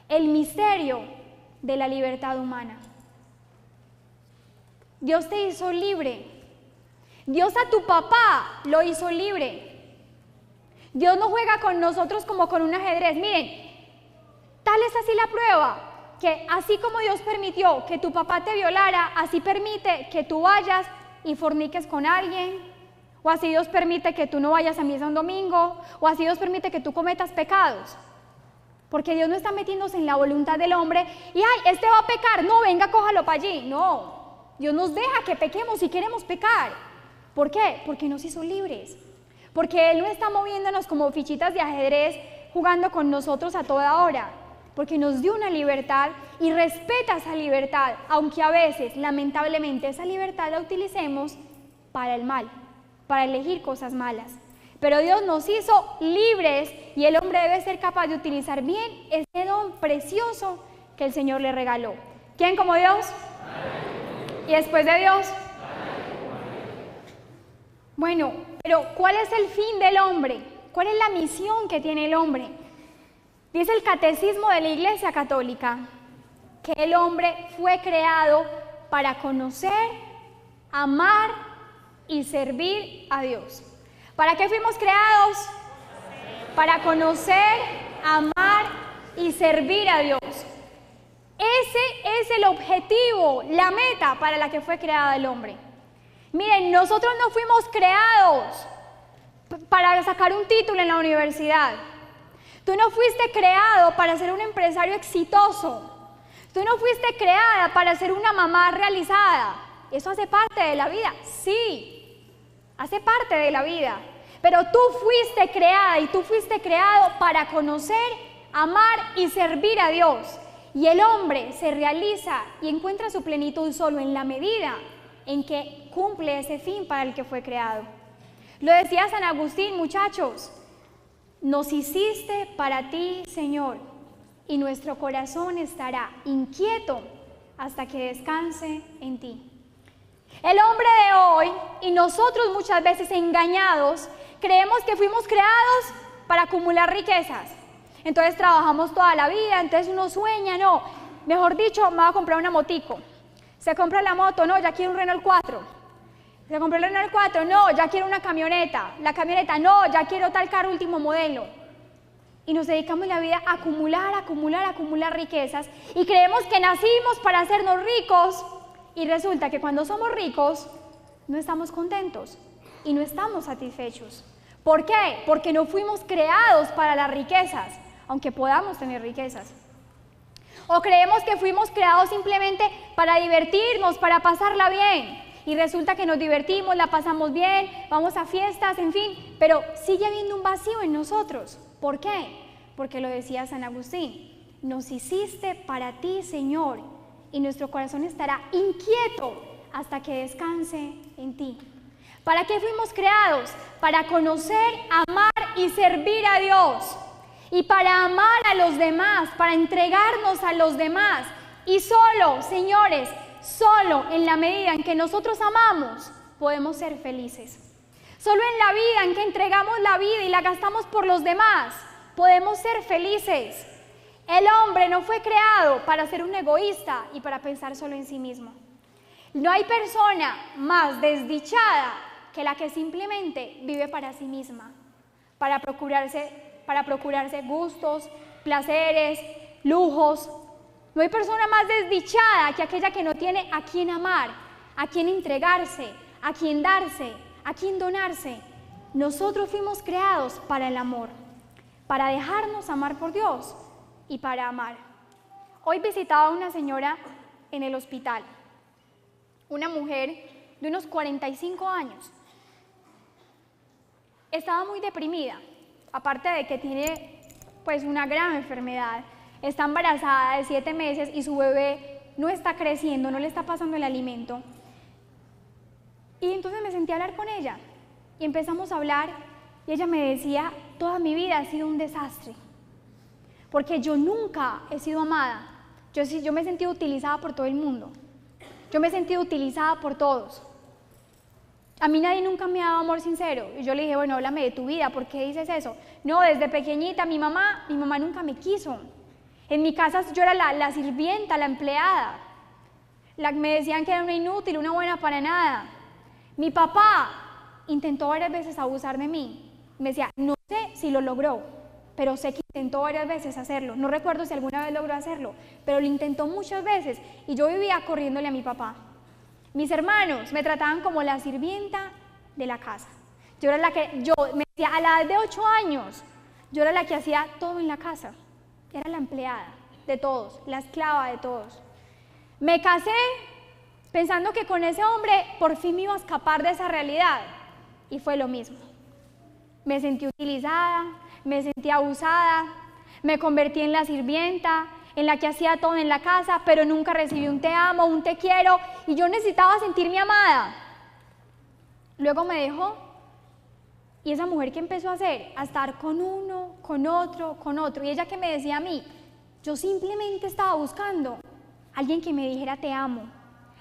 El misterio de la libertad humana. Dios te hizo libre. Dios a tu papá lo hizo libre. Dios no juega con nosotros como con un ajedrez. Miren, tal es así la prueba, que así como Dios permitió que tu papá te violara, así permite que tú vayas y forniques con alguien, o así Dios permite que tú no vayas a misa un domingo, o así Dios permite que tú cometas pecados. Porque Dios no está metiéndose en la voluntad del hombre y, este va a pecar, no, venga, cójalo para allí. No, Dios nos deja que pequemos si queremos pecar. ¿Por qué? Porque nos hizo libres. Porque Él no está moviéndonos como fichitas de ajedrez, jugando con nosotros a toda hora. Porque nos dio una libertad y respeta esa libertad, aunque a veces, lamentablemente, esa libertad la utilicemos para el mal, para elegir cosas malas. Pero Dios nos hizo libres y el hombre debe ser capaz de utilizar bien ese don precioso que el Señor le regaló. ¿Quién como Dios? ¿Y después de Dios? Bueno, pero ¿cuál es el fin del hombre? ¿Cuál es la misión que tiene el hombre? Dice el Catecismo de la Iglesia Católica que el hombre fue creado para conocer, amar y servir a Dios. ¿Para qué fuimos creados? Para conocer, amar y servir a Dios. Ese es el objetivo, la meta para la que fue creado el hombre. Miren, nosotros no fuimos creados para sacar un título en la universidad. Tú no fuiste creado para ser un empresario exitoso. Tú no fuiste creada para ser una mamá realizada. ¿Eso hace parte de la vida? Sí, hace parte de la vida. Pero tú fuiste creada y tú fuiste creado para conocer, amar y servir a Dios. Y el hombre se realiza y encuentra su plenitud solo en la medida en que cumple ese fin para el que fue creado. Lo decía San Agustín, muchachos, nos hiciste para ti, Señor, y nuestro corazón estará inquieto hasta que descanse en ti. El hombre de hoy, y nosotros muchas veces engañados, creemos que fuimos creados para acumular riquezas. Entonces trabajamos toda la vida, entonces uno sueña, no, mejor dicho, me voy a comprar una motico. Se compra la moto, no, ya quiero un Renault 4. Se compró el Renault 4, no, ya quiero una camioneta. La camioneta, no, ya quiero tal carro último modelo. Y nos dedicamos la vida a acumular riquezas y creemos que nacimos para hacernos ricos y resulta que cuando somos ricos no estamos contentos y no estamos satisfechos. ¿Por qué? Porque no fuimos creados para las riquezas, aunque podamos tener riquezas. O creemos que fuimos creados simplemente para divertirnos, para pasarla bien. Y resulta que nos divertimos, la pasamos bien, vamos a fiestas, en fin, pero sigue habiendo un vacío en nosotros. ¿Por qué? Porque lo decía San Agustín, nos hiciste para ti, Señor, y nuestro corazón estará inquieto hasta que descanse en ti. ¿Para qué fuimos creados? Para conocer, amar y servir a Dios. Y para amar a los demás, para entregarnos a los demás. Y solo, señores, solo en la medida en que nosotros amamos, podemos ser felices. Solo en la vida en que entregamos la vida y la gastamos por los demás, podemos ser felices. El hombre no fue creado para ser un egoísta y para pensar solo en sí mismo. No hay persona más desdichada que la que simplemente vive para sí misma, para procurarse gustos, placeres, lujos. No hay persona más desdichada que aquella que no tiene a quién amar, a quién entregarse, a quién darse, a quién donarse. Nosotros fuimos creados para el amor, para dejarnos amar por Dios y para amar. Hoy visitaba a una señora en el hospital, una mujer de unos 45 años. Estaba muy deprimida, aparte de que tiene pues una gran enfermedad. Está embarazada de 7 meses y su bebé no está creciendo, no le está pasando el alimento. Y entonces me senté a hablar con ella y empezamos a hablar y ella me decía, toda mi vida ha sido un desastre, porque yo nunca he sido amada. Yo me he sentido utilizada por todo el mundo, yo me he sentido utilizada por todos. A mí nadie nunca me ha dado amor sincero. Y yo le dije, bueno, háblame de tu vida, ¿por qué dices eso? No, desde pequeñita mi mamá nunca me quiso. En mi casa yo era la sirvienta, la empleada. Me decían que era una inútil, una buena para nada. Mi papá intentó varias veces abusar de mí. Me decía, no sé si lo logró, pero sé que intentó varias veces hacerlo. No recuerdo si alguna vez logró hacerlo, pero lo intentó muchas veces y yo vivía corriéndole a mi papá. Mis hermanos me trataban como la sirvienta de la casa. Me decía, a la edad de 8 años, yo era la que hacía todo en la casa. Era la empleada de todos, la esclava de todos. Me casé pensando que con ese hombre por fin me iba a escapar de esa realidad. Y fue lo mismo. Me sentí utilizada, me sentí abusada, me convertí en la sirvienta, en la que hacía todo en la casa, pero nunca recibí un te amo, un te quiero, y yo necesitaba sentirme amada. Luego me dejó, y esa mujer que empezó a hacer, a estar con uno, con otro, y ella que me decía a mí, yo simplemente estaba buscando a alguien que me dijera te amo,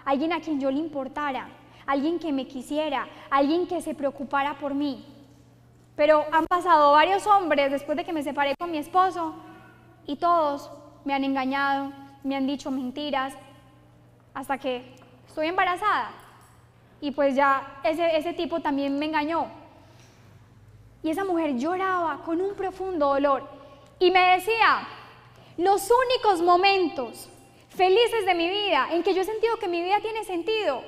alguien a quien yo le importara, alguien que me quisiera, alguien que se preocupara por mí. Pero han pasado varios hombres después de que me separé con mi esposo, y todos me han engañado, me han dicho mentiras, hasta que estoy embarazada. Y pues ya ese tipo también me engañó. Y esa mujer lloraba con un profundo dolor y me decía, los únicos momentos felices de mi vida, en que yo he sentido que mi vida tiene sentido,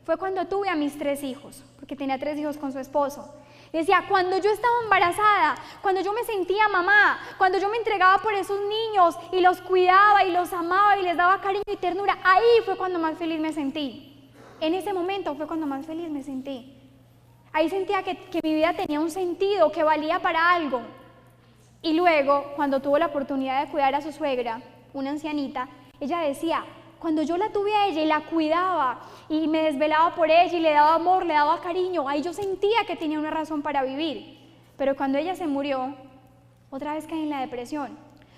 fue cuando tuve a mis 3 hijos, porque tenía 3 hijos con su esposo. Decía, cuando yo estaba embarazada, cuando yo me sentía mamá, cuando yo me entregaba por esos niños y los cuidaba y los amaba y les daba cariño y ternura, ahí fue cuando más feliz me sentí. En ese momento fue cuando más feliz me sentí. Ahí sentía que mi vida tenía un sentido, que valía para algo. Y luego, cuando tuvo la oportunidad de cuidar a su suegra, una ancianita, ella decía, cuando yo la tuve a ella y la cuidaba y me desvelaba por ella y le daba amor, le daba cariño, ahí yo sentía que tenía una razón para vivir. Pero cuando ella se murió, otra vez caí en la depresión.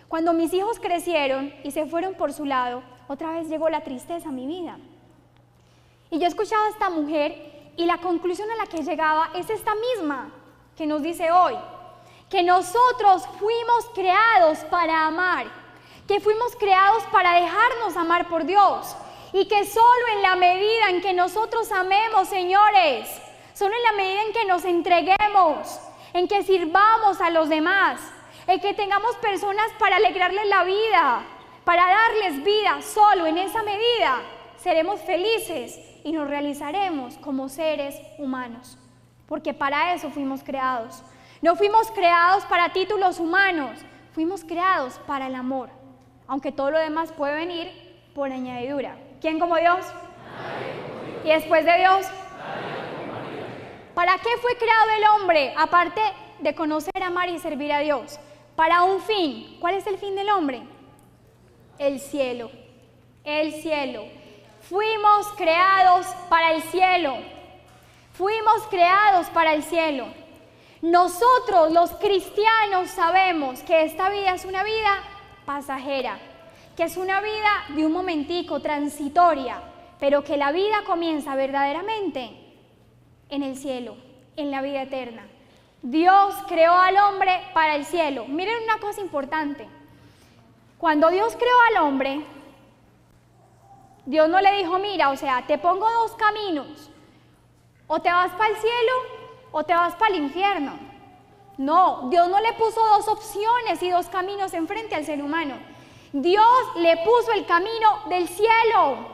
Cuando mis hijos crecieron y se fueron por su lado, otra vez llegó la tristeza a mi vida. Y yo escuchaba a esta mujer y la conclusión a la que llegaba es esta misma que nos dice hoy, que nosotros fuimos creados para amar, que fuimos creados para dejarnos amar por Dios y que solo en la medida en que nosotros amemos, señores, solo en la medida en que nos entreguemos, en que sirvamos a los demás, en que tengamos personas para alegrarles la vida, para darles vida, solo en esa medida seremos felices y nos realizaremos como seres humanos, porque para eso fuimos creados. No fuimos creados para títulos humanos, fuimos creados para el amor. Aunque todo lo demás puede venir por añadidura. ¿Quién como Dios? ¿Y después de Dios? ¿Para qué fue creado el hombre? Aparte de conocer, amar y servir a Dios. Para un fin. ¿Cuál es el fin del hombre? El cielo. El cielo. Fuimos creados para el cielo. Fuimos creados para el cielo. Nosotros, los cristianos, sabemos que esta vida es una vida pasajera, que es una vida de un momentico, transitoria, pero que la vida comienza verdaderamente en el cielo, en la vida eterna. Dios creó al hombre para el cielo. Miren una cosa importante. Cuando Dios creó al hombre, Dios no le dijo, mira, o sea, te pongo dos caminos, o te vas para el cielo o te vas para el infierno. No, Dios no le puso dos opciones y dos caminos enfrente al ser humano. Dios le puso el camino del cielo.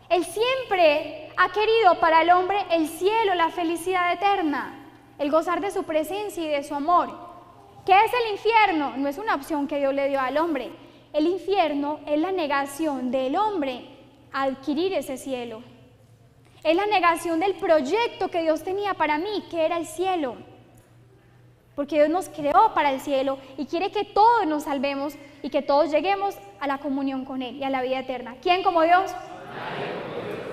Él siempre ha querido para el hombre el cielo, la felicidad eterna, el gozar de su presencia y de su amor. ¿Qué es el infierno? No es una opción que Dios le dio al hombre. El infierno es la negación del hombre a adquirir ese cielo. Es la negación del proyecto que Dios tenía para mí, que era el cielo. Porque Dios nos creó para el cielo y quiere que todos nos salvemos y que todos lleguemos a la comunión con Él y a la vida eterna. ¿Quién como Dios?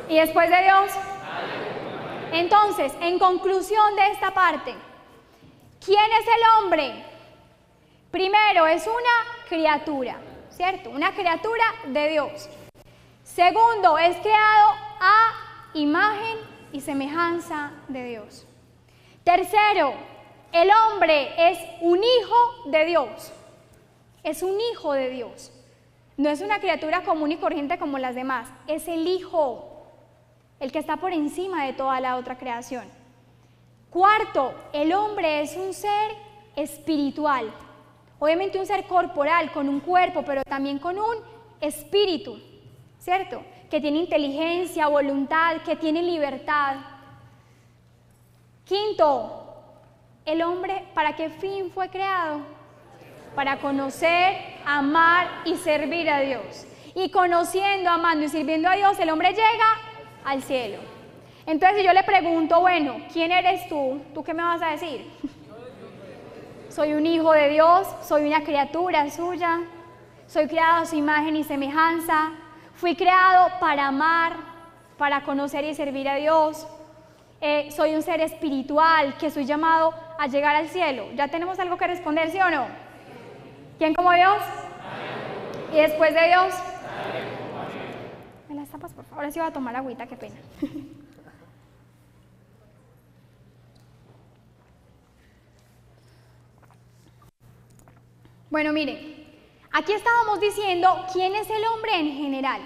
¿Y después de Dios? Entonces, en conclusión de esta parte, ¿quién es el hombre? Primero, es una criatura, ¿cierto? Una criatura de Dios. Segundo, es creado a imagen y semejanza de Dios. Tercero, el hombre es un hijo de Dios. Es un hijo de Dios. No es una criatura común y corriente como las demás. Es el hijo, el que está por encima de toda la otra creación. Cuarto, el hombre es un ser espiritual. Obviamente un ser corporal, con un cuerpo, pero también con un espíritu, ¿cierto? Que tiene inteligencia, voluntad, que tiene libertad. Quinto, el hombre, ¿para qué fin fue creado? Para conocer, amar y servir a Dios. Y conociendo, amando y sirviendo a Dios, el hombre llega al cielo. Entonces, si yo le pregunto, bueno, ¿quién eres tú? ¿Tú qué me vas a decir? Soy un hijo de Dios, soy una criatura suya, soy creado a su imagen y semejanza. Fui creado para amar, para conocer y servir a Dios. Soy un ser espiritual que soy llamado a llegar al cielo. ¿Ya tenemos algo que responder, sí o no? ¿Quién como Dios? ¿Y después de Dios? ¿Me las tapas, por favor? Ahora sí voy a tomar agüita, qué pena. Bueno, miren. Aquí estábamos diciendo quién es el hombre en general,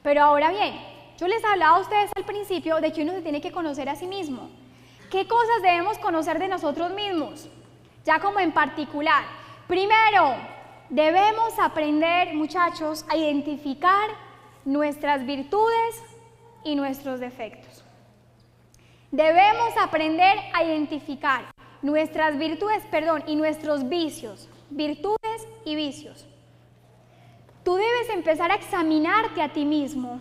pero ahora bien, yo les hablaba a ustedes al principio de que uno se tiene que conocer a sí mismo. ¿Qué cosas debemos conocer de nosotros mismos? Ya como en particular. Primero, debemos aprender, muchachos, a identificar nuestras virtudes y nuestros defectos. Debemos aprender a identificar nuestras virtudes, y nuestros vicios, virtudes y vicios. Tú debes empezar a examinarte a ti mismo.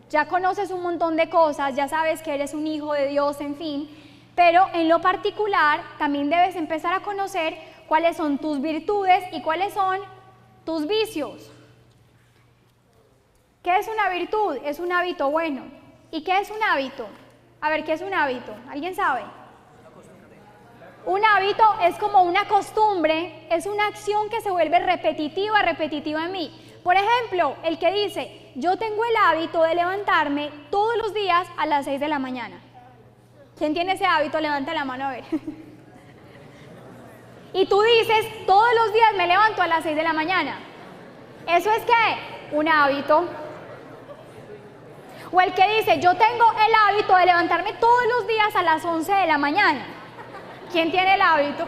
Ya conoces un montón de cosas, ya sabes que eres un hijo de Dios, en fin, pero en lo particular también debes empezar a conocer cuáles son tus virtudes y cuáles son tus vicios. ¿Qué es una virtud? Es un hábito bueno. ¿Y qué es un hábito? A ver, ¿qué es un hábito? ¿Alguien sabe? Un hábito es como una costumbre, es una acción que se vuelve repetitiva en mí. Por ejemplo, el que dice, yo tengo el hábito de levantarme todos los días a las 6 de la mañana. ¿Quién tiene ese hábito? Levanta la mano a ver. Y tú dices, todos los días me levanto a las 6 de la mañana. ¿Eso es qué? Un hábito. O el que dice, yo tengo el hábito de levantarme todos los días a las 11 de la mañana. ¿Quién tiene el hábito?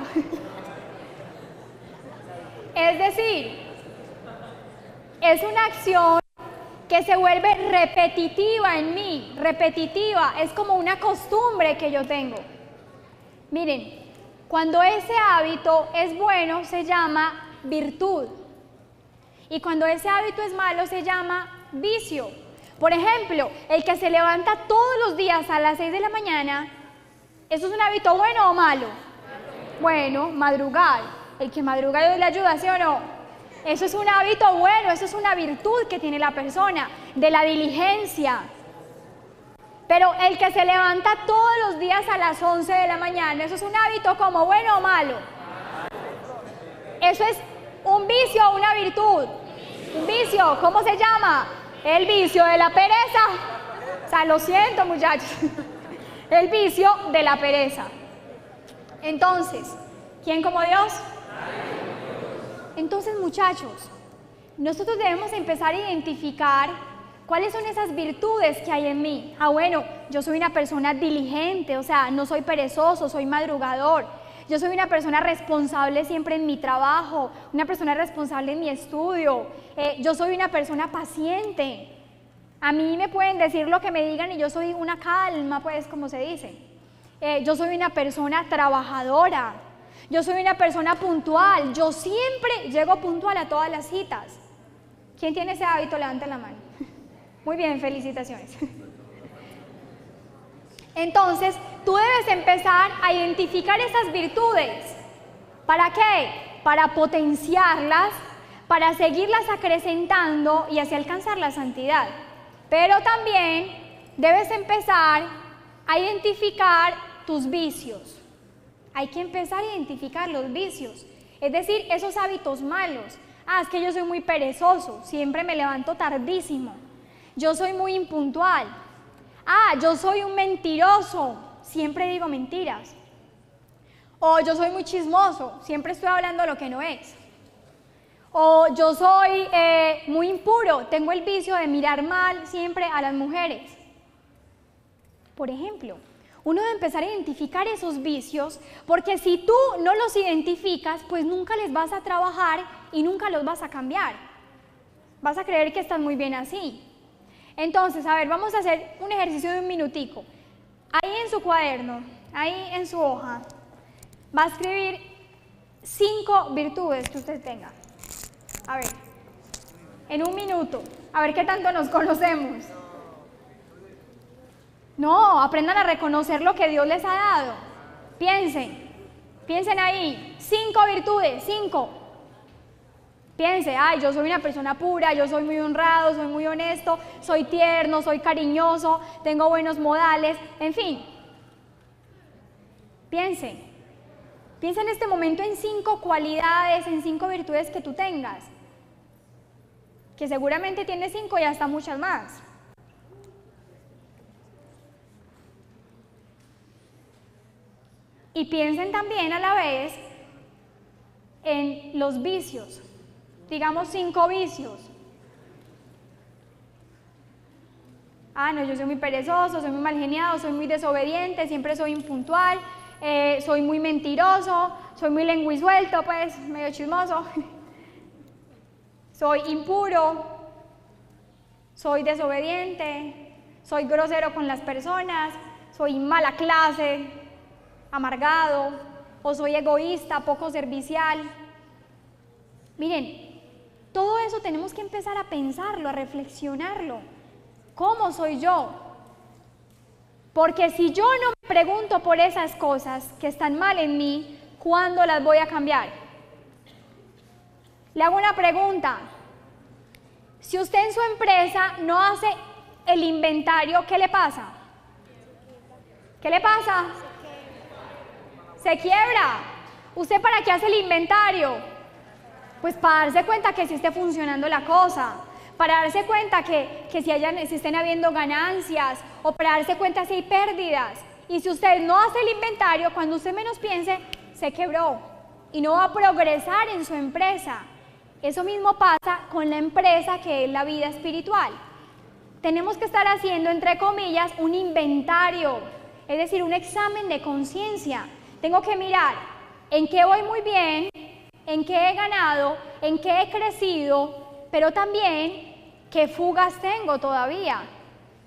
Es decir, es una acción que se vuelve repetitiva en mí, repetitiva, es como una costumbre que yo tengo. Miren, cuando ese hábito es bueno se llama virtud y cuando ese hábito es malo se llama vicio. Por ejemplo, el que se levanta todos los días a las 6 de la mañana, ¿eso es un hábito bueno o malo? Bueno, madrugar. El que madruga Dios le ayuda, ¿sí o no? Eso es un hábito bueno, eso es una virtud que tiene la persona, de la diligencia. Pero el que se levanta todos los días a las 11 de la mañana, ¿eso es un hábito como bueno o malo? Eso es un vicio o una virtud. Un vicio, ¿cómo se llama? El vicio de la pereza. O sea, lo siento, muchachos. El vicio de la pereza. Entonces, ¿quién como Dios? Entonces, muchachos, nosotros debemos empezar a identificar cuáles son esas virtudes que hay en mí. Bueno, yo soy una persona diligente, o sea, no soy perezoso, soy madrugador. Yo soy una persona responsable siempre en mi trabajo, una persona responsable en mi estudio. Yo soy una persona paciente. A mí me pueden decir lo que me digan y yo soy una calma, pues, como se dice. Yo soy una persona trabajadora. Yo soy una persona puntual. Yo siempre llego puntual a todas las citas. ¿Quién tiene ese hábito? Levante la mano. Muy bien, felicitaciones. Entonces, tú debes empezar a identificar esas virtudes. ¿Para qué? Para potenciarlas, para seguirlas acrecentando y así alcanzar la santidad. Pero también debes empezar a identificar tus vicios. Hay que empezar a identificar los vicios, es decir, esos hábitos malos. Es que yo soy muy perezoso, siempre me levanto tardísimo. Yo soy muy impuntual. Yo soy un mentiroso, siempre digo mentiras. O yo soy muy chismoso, siempre estoy hablando lo que no es. O yo soy muy impuro, tengo el vicio de mirar mal siempre a las mujeres. Por ejemplo, uno debe empezar a identificar esos vicios, porque si tú no los identificas, pues nunca les vas a trabajar y nunca los vas a cambiar. Vas a creer que estás muy bien así. Entonces, a ver, vamos a hacer un ejercicio de un minutico. Ahí en su cuaderno, ahí en su hoja, va a escribir 5 virtudes que usted tenga. A ver, en un minuto, a ver qué tanto nos conocemos. No, aprendan a reconocer lo que Dios les ha dado. Piensen ahí, 5 virtudes, 5. Piense, yo soy una persona pura, yo soy muy honrado, soy muy honesto, soy tierno, soy cariñoso, tengo buenos modales, en fin. Piense en este momento en 5 cualidades, en 5 virtudes que tú tengas, que seguramente tienes 5 y hasta muchas más. Y piensen también a la vez en los vicios. Digamos 5 vicios. No, yo soy muy perezoso, soy muy mal geniado, soy muy desobediente, siempre soy impuntual, soy muy mentiroso, soy muy lenguisuelto, pues, medio chismoso. Soy impuro, soy desobediente, soy grosero con las personas, soy mala clase, amargado, o soy egoísta, poco servicial. Miren, todo eso tenemos que empezar a pensarlo, a reflexionarlo. ¿Cómo soy yo? Porque si yo no me pregunto por esas cosas que están mal en mí, ¿cuándo las voy a cambiar? Le hago una pregunta. Si usted en su empresa no hace el inventario, ¿qué le pasa? ¿Qué le pasa? Se quiebra. ¿Usted para qué hace el inventario? Pues para darse cuenta que sí esté funcionando la cosa, para darse cuenta que si estén habiendo ganancias, o para darse cuenta si hay pérdidas. Y si usted no hace el inventario, cuando usted menos piense, se quebró y no va a progresar en su empresa. Eso mismo pasa con la empresa, que es la vida espiritual. Tenemos que estar haciendo, entre comillas, un inventario, es decir, un examen de conciencia. Tengo que mirar en qué voy muy bien, en qué he ganado, en qué he crecido, pero también qué fugas tengo todavía,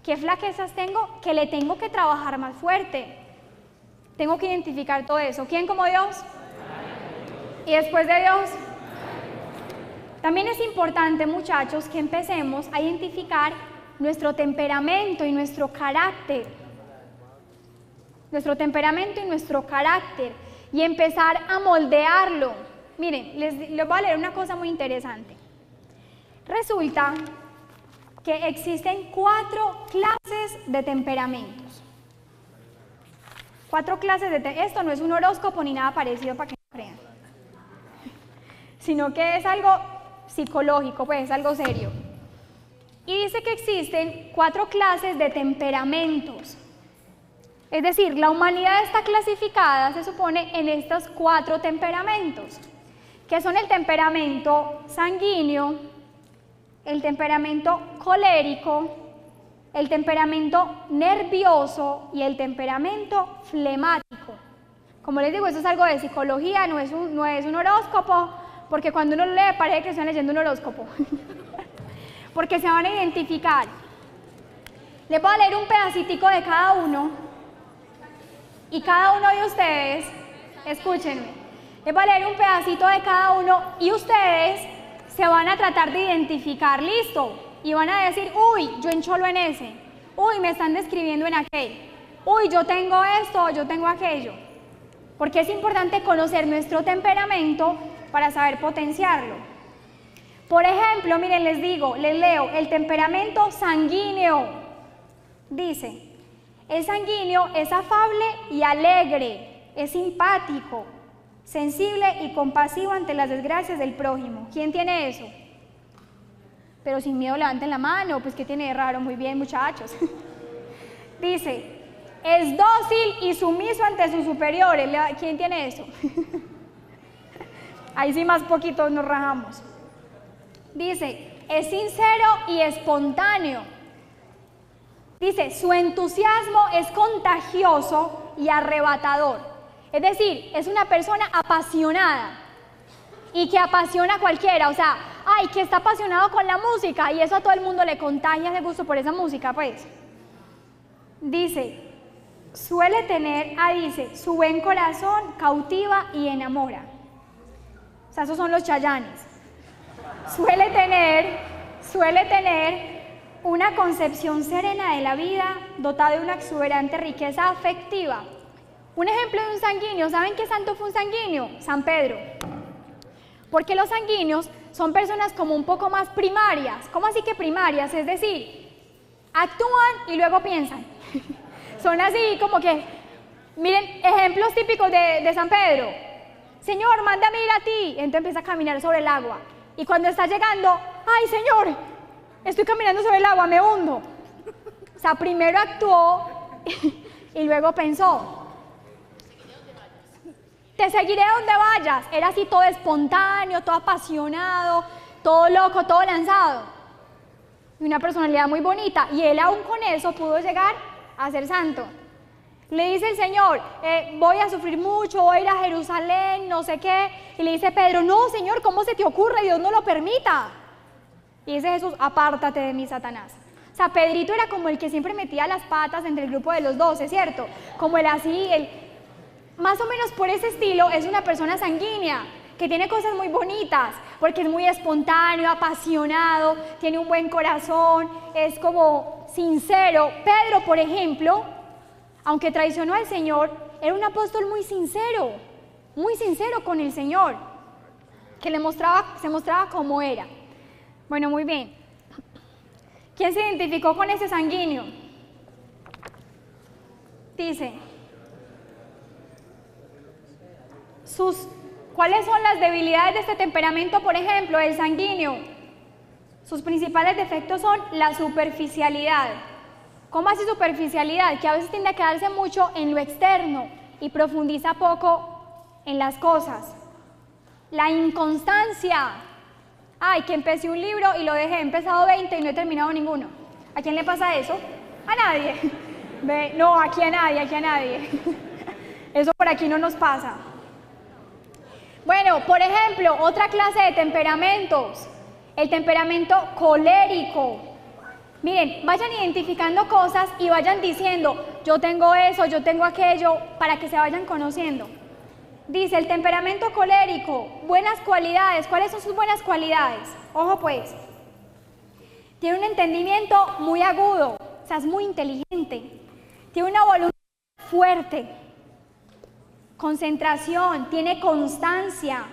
qué flaquezas tengo que le tengo que trabajar más fuerte. Tengo que identificar todo eso. ¿Quién como Dios? Y después de Dios. También es importante, muchachos, que empecemos a identificar nuestro temperamento y nuestro carácter. Nuestro temperamento y nuestro carácter. Y empezar a moldearlo. Miren, les voy a leer una cosa muy interesante. Resulta que existen 4 clases de temperamentos. 4 clases de esto no es un horóscopo ni nada parecido para que no crean, sino que es algo psicológico, pues es algo serio. Y dice que existen 4 clases de temperamentos. Es decir, la humanidad está clasificada, se supone, en estos 4 temperamentos, que son el temperamento sanguíneo, el temperamento colérico, el temperamento nervioso y el temperamento flemático. Como les digo, esto es algo de psicología, no es un horóscopo, porque cuando uno lo lee parece que están leyendo un horóscopo, porque se van a identificar. Les voy a leer un pedacitico de cada uno, y cada uno de ustedes, escúchenme, les voy a leer un pedacito de cada uno y ustedes se van a tratar de identificar, listo, y van a decir, uy, yo encholo en ese, uy, me están describiendo en aquel, uy, yo tengo esto, yo tengo aquello, porque es importante conocer nuestro temperamento para saber potenciarlo. Por ejemplo, miren, les leo, el temperamento sanguíneo, dice, el sanguíneo es afable y alegre, es simpático, sensible y compasivo ante las desgracias del prójimo. ¿Quién tiene eso? Pero sin miedo levanten la mano, pues ¿qué tiene de raro? Muy bien, muchachos. Dice, es dócil y sumiso ante sus superiores. ¿Quién tiene eso? Ahí sí más poquito nos rajamos. Dice, es sincero y espontáneo. Dice, su entusiasmo es contagioso y arrebatador. Es decir, es una persona apasionada y que apasiona a cualquiera. O sea, ay, que está apasionado con la música y eso a todo el mundo le contagia ese gusto por esa música, pues. Dice, suele tener, su buen corazón cautiva y enamora. O sea, esos son los Chayanes. Suele tener una concepción serena de la vida, dotada de una exuberante riqueza afectiva. Un ejemplo de un sanguíneo, ¿saben qué santo fue un sanguíneo? San Pedro. Porque los sanguíneos son personas como un poco más primarias. ¿Cómo así que primarias? Es decir, actúan y luego piensan. Son así como que, miren, ejemplos típicos de San Pedro. Señor, mándame ir a ti. Entonces empieza a caminar sobre el agua. Y cuando está llegando, ay, Señor, estoy caminando sobre el agua, me hundo. O sea, primero actuó y luego pensó. Te seguiré donde vayas. Era así todo espontáneo, todo apasionado, todo loco, todo lanzado. Y una personalidad muy bonita. Y él aún con eso pudo llegar a ser santo. Le dice el Señor, voy a sufrir mucho, voy a ir a Jerusalén, no sé qué. Y le dice Pedro, no, Señor, ¿cómo se te ocurre? Dios no lo permita. Y dice Jesús, apártate de mí, Satanás. O sea, Pedrito era como el que siempre metía las patas entre el grupo de los 12, ¿cierto? Como el así, más o menos por ese estilo es una persona sanguínea, que tiene cosas muy bonitas, porque es muy espontáneo, apasionado, tiene un buen corazón, es como sincero. Pedro, por ejemplo, aunque traicionó al Señor, era un apóstol muy sincero con el Señor, que se mostraba como era. Bueno, muy bien. ¿Quién se identificó con ese sanguíneo? Dice, ¿cuáles son las debilidades de este temperamento? Por ejemplo, el sanguíneo. Sus principales defectos son la superficialidad. ¿Cómo así superficialidad? Que a veces tiende a quedarse mucho en lo externo y profundiza poco en las cosas. La inconstancia. Ay, que empecé un libro y lo dejé, he empezado 20 y no he terminado ninguno. ¿A quién le pasa eso? A nadie. No, aquí a nadie. Eso por aquí no nos pasa. Bueno, por ejemplo, otra clase de temperamentos, el temperamento colérico. Miren, vayan identificando cosas y vayan diciendo, yo tengo eso, yo tengo aquello, para que se vayan conociendo. Dice, el temperamento colérico, buenas cualidades. ¿Cuáles son sus buenas cualidades? Ojo pues, tiene un entendimiento muy agudo, o sea, es muy inteligente, tiene una voluntad fuerte, concentración, tiene constancia,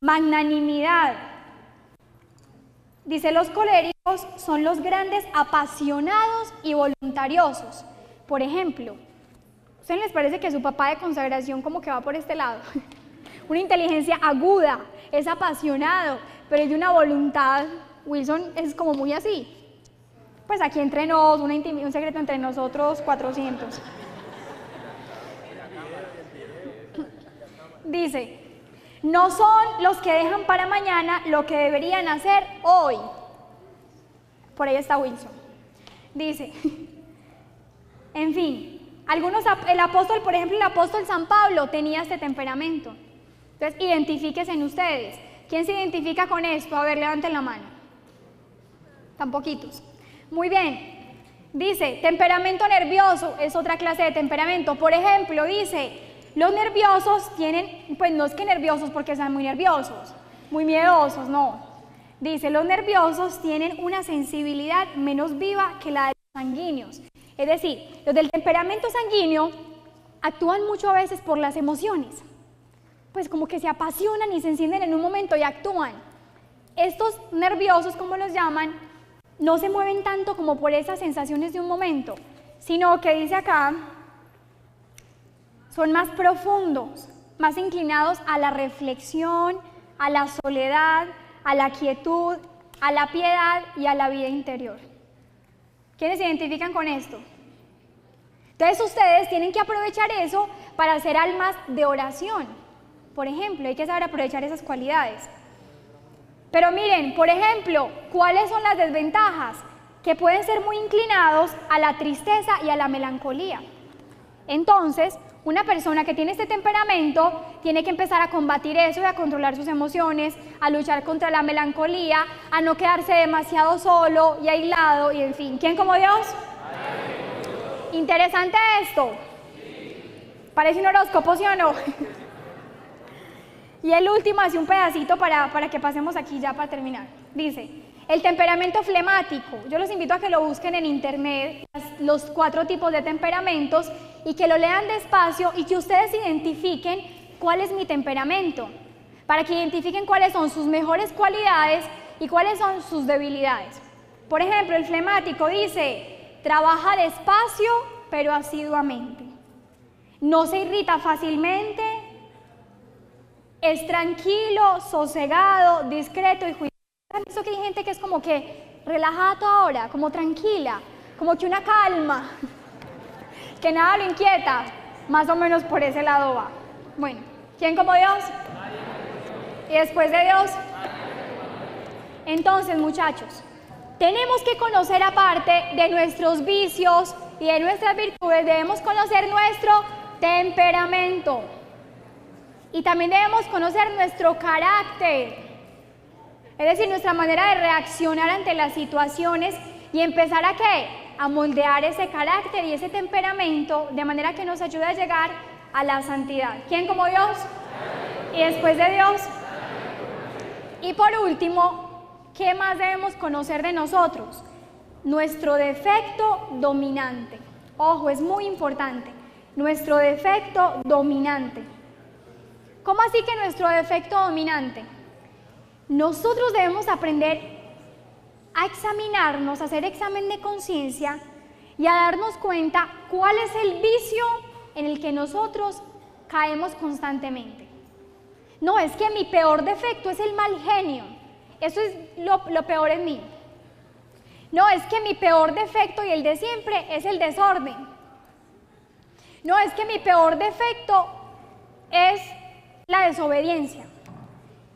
magnanimidad. Dice, los coléricos son los grandes apasionados y voluntariosos. Por ejemplo, ¿a ustedes les parece que su papá de consagración como que va por este lado? Una inteligencia aguda, es apasionado, pero es de una voluntad. Wilson es como muy así. Pues aquí entre nos, un secreto entre nosotros 400. Dice, no son los que dejan para mañana lo que deberían hacer hoy. Por ahí está Wilson. Dice, en fin, el apóstol, por ejemplo, el apóstol San Pablo tenía este temperamento. Entonces, identifíquense en ustedes. ¿Quién se identifica con esto? A ver, levanten la mano. Tan poquitos. Muy bien. Dice, temperamento nervioso es otra clase de temperamento. Por ejemplo, dice, los nerviosos tienen, pues no es que nerviosos porque sean muy nerviosos, muy miedosos, no. Dice, los nerviosos tienen una sensibilidad menos viva que la de los sanguíneos. Es decir, los del temperamento sanguíneo actúan mucho a veces por las emociones. Pues como que se apasionan y se encienden en un momento y actúan. Estos nerviosos, como los llaman, no se mueven tanto como por esas sensaciones de un momento, sino que dice acá, son más profundos, más inclinados a la reflexión, a la soledad, a la quietud, a la piedad y a la vida interior. ¿Quiénes se identifican con esto? Entonces ustedes tienen que aprovechar eso para hacer almas de oración. Por ejemplo, hay que saber aprovechar esas cualidades. Pero miren, por ejemplo, ¿cuáles son las desventajas? Que pueden ser muy inclinados a la tristeza y a la melancolía. Entonces, una persona que tiene este temperamento tiene que empezar a combatir eso y a controlar sus emociones, a luchar contra la melancolía, a no quedarse demasiado solo y aislado y en fin. ¿Quién como Dios? Interesante esto. Parece un horóscopo, ¿sí o no? Y el último, hace un pedacito para que pasemos aquí ya para terminar. Dice, el temperamento flemático. Yo los invito a que lo busquen en internet, los 4 tipos de temperamentos, y que lo lean despacio y que ustedes identifiquen cuál es mi temperamento, para que identifiquen cuáles son sus mejores cualidades y cuáles son sus debilidades. Por ejemplo, el flemático dice, trabaja despacio pero asiduamente, no se irrita fácilmente, es tranquilo, sosegado, discreto y juicioso. ¿Han visto que hay gente que es como que relajada toda hora, como tranquila, como que una calma, que nada lo inquieta? Más o menos por ese lado va. Bueno, ¿quién como Dios? ¿Y después de Dios? Entonces, muchachos, tenemos que conocer, aparte de nuestros vicios y de nuestras virtudes, debemos conocer nuestro temperamento. Y también debemos conocer nuestro carácter, es decir, nuestra manera de reaccionar ante las situaciones y empezar a ¿qué? A moldear ese carácter y ese temperamento de manera que nos ayude a llegar a la santidad. ¿Quién como Dios? Y después de Dios. Y por último, ¿qué más debemos conocer de nosotros? Nuestro defecto dominante. Ojo, es muy importante. Nuestro defecto dominante. ¿Cómo así que nuestro defecto dominante? Nosotros debemos aprender a examinarnos, a hacer examen de conciencia y a darnos cuenta cuál es el vicio en el que nosotros caemos constantemente. No, es que mi peor defecto es el mal genio. Eso es lo peor en mí. No, es que mi peor defecto y el de siempre es el desorden. No, es que mi peor defecto es la desobediencia.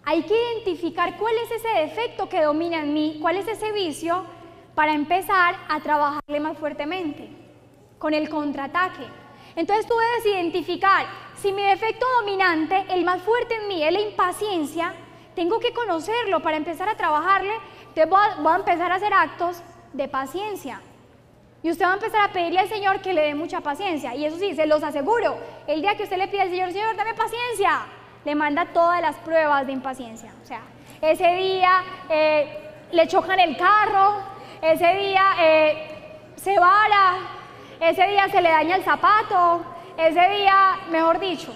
Hay que identificar cuál es ese defecto que domina en mí, cuál es ese vicio, para empezar a trabajarle más fuertemente, con el contraataque. Entonces tú debes identificar, si mi defecto dominante, el más fuerte en mí, es la impaciencia, tengo que conocerlo para empezar a trabajarle. Entonces voy a empezar a hacer actos de paciencia. Y usted va a empezar a pedirle al Señor que le dé mucha paciencia. Y eso sí, se los aseguro, el día que usted le pide al Señor, Señor, dame paciencia, le manda todas las pruebas de impaciencia. O sea, ese día le chocan el carro, ese día se vara, ese día se le daña el zapato, ese día, mejor dicho,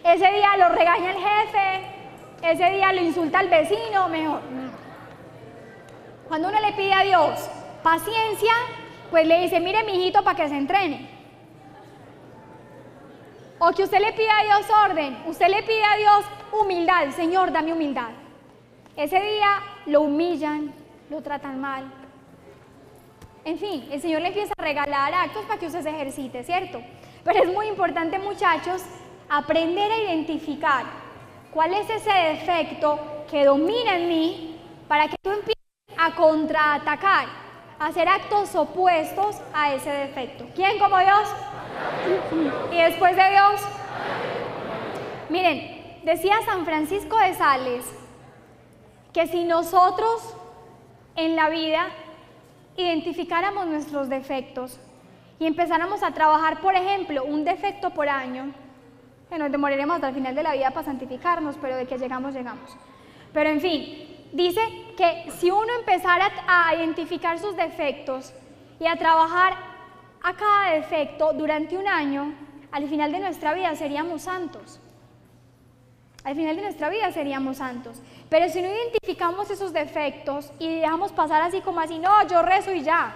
ese día lo regaña el jefe, ese día lo insulta al vecino, mejor. Cuando uno le pide a Dios paciencia, pues le dice, mire mi hijito para que se entrene. O que usted le pide a Dios orden, usted le pide a Dios humildad, Señor, dame humildad. Ese día lo humillan, lo tratan mal. En fin, el Señor le empieza a regalar actos para que usted se ejercite, ¿cierto? Pero es muy importante, muchachos, aprender a identificar cuál es ese defecto que domina en mí para que tú empieces a contraatacar, a hacer actos opuestos a ese defecto. ¿Quién como Dios? Y después de Dios. Miren, decía San Francisco de Sales que si nosotros en la vida identificáramos nuestros defectos y empezáramos a trabajar, por ejemplo, un defecto por año, que nos demoraremos hasta el final de la vida para santificarnos, pero de que llegamos, llegamos. Pero en fin, dice que si uno empezara a identificar sus defectos y a trabajar a cada defecto durante un año, al final de nuestra vida seríamos santos. Al final de nuestra vida seríamos santos. Pero si no identificamos esos defectos y dejamos pasar así como así, no, yo rezo y ya.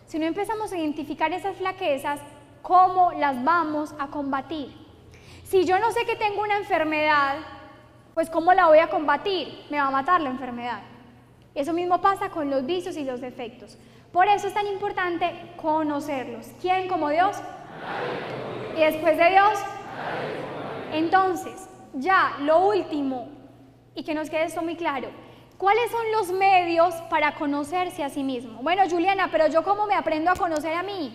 Si no empezamos a identificar esas flaquezas, ¿cómo las vamos a combatir? Si yo no sé que tengo una enfermedad, pues ¿cómo la voy a combatir? Me va a matar la enfermedad. Eso mismo pasa con los vicios y los defectos. Por eso es tan importante conocerlos. ¿Quién como Dios? Y después de Dios. Entonces, ya lo último, y que nos quede esto muy claro, ¿cuáles son los medios para conocerse a sí mismo? Bueno, Juliana, pero yo ¿cómo me aprendo a conocer a mí?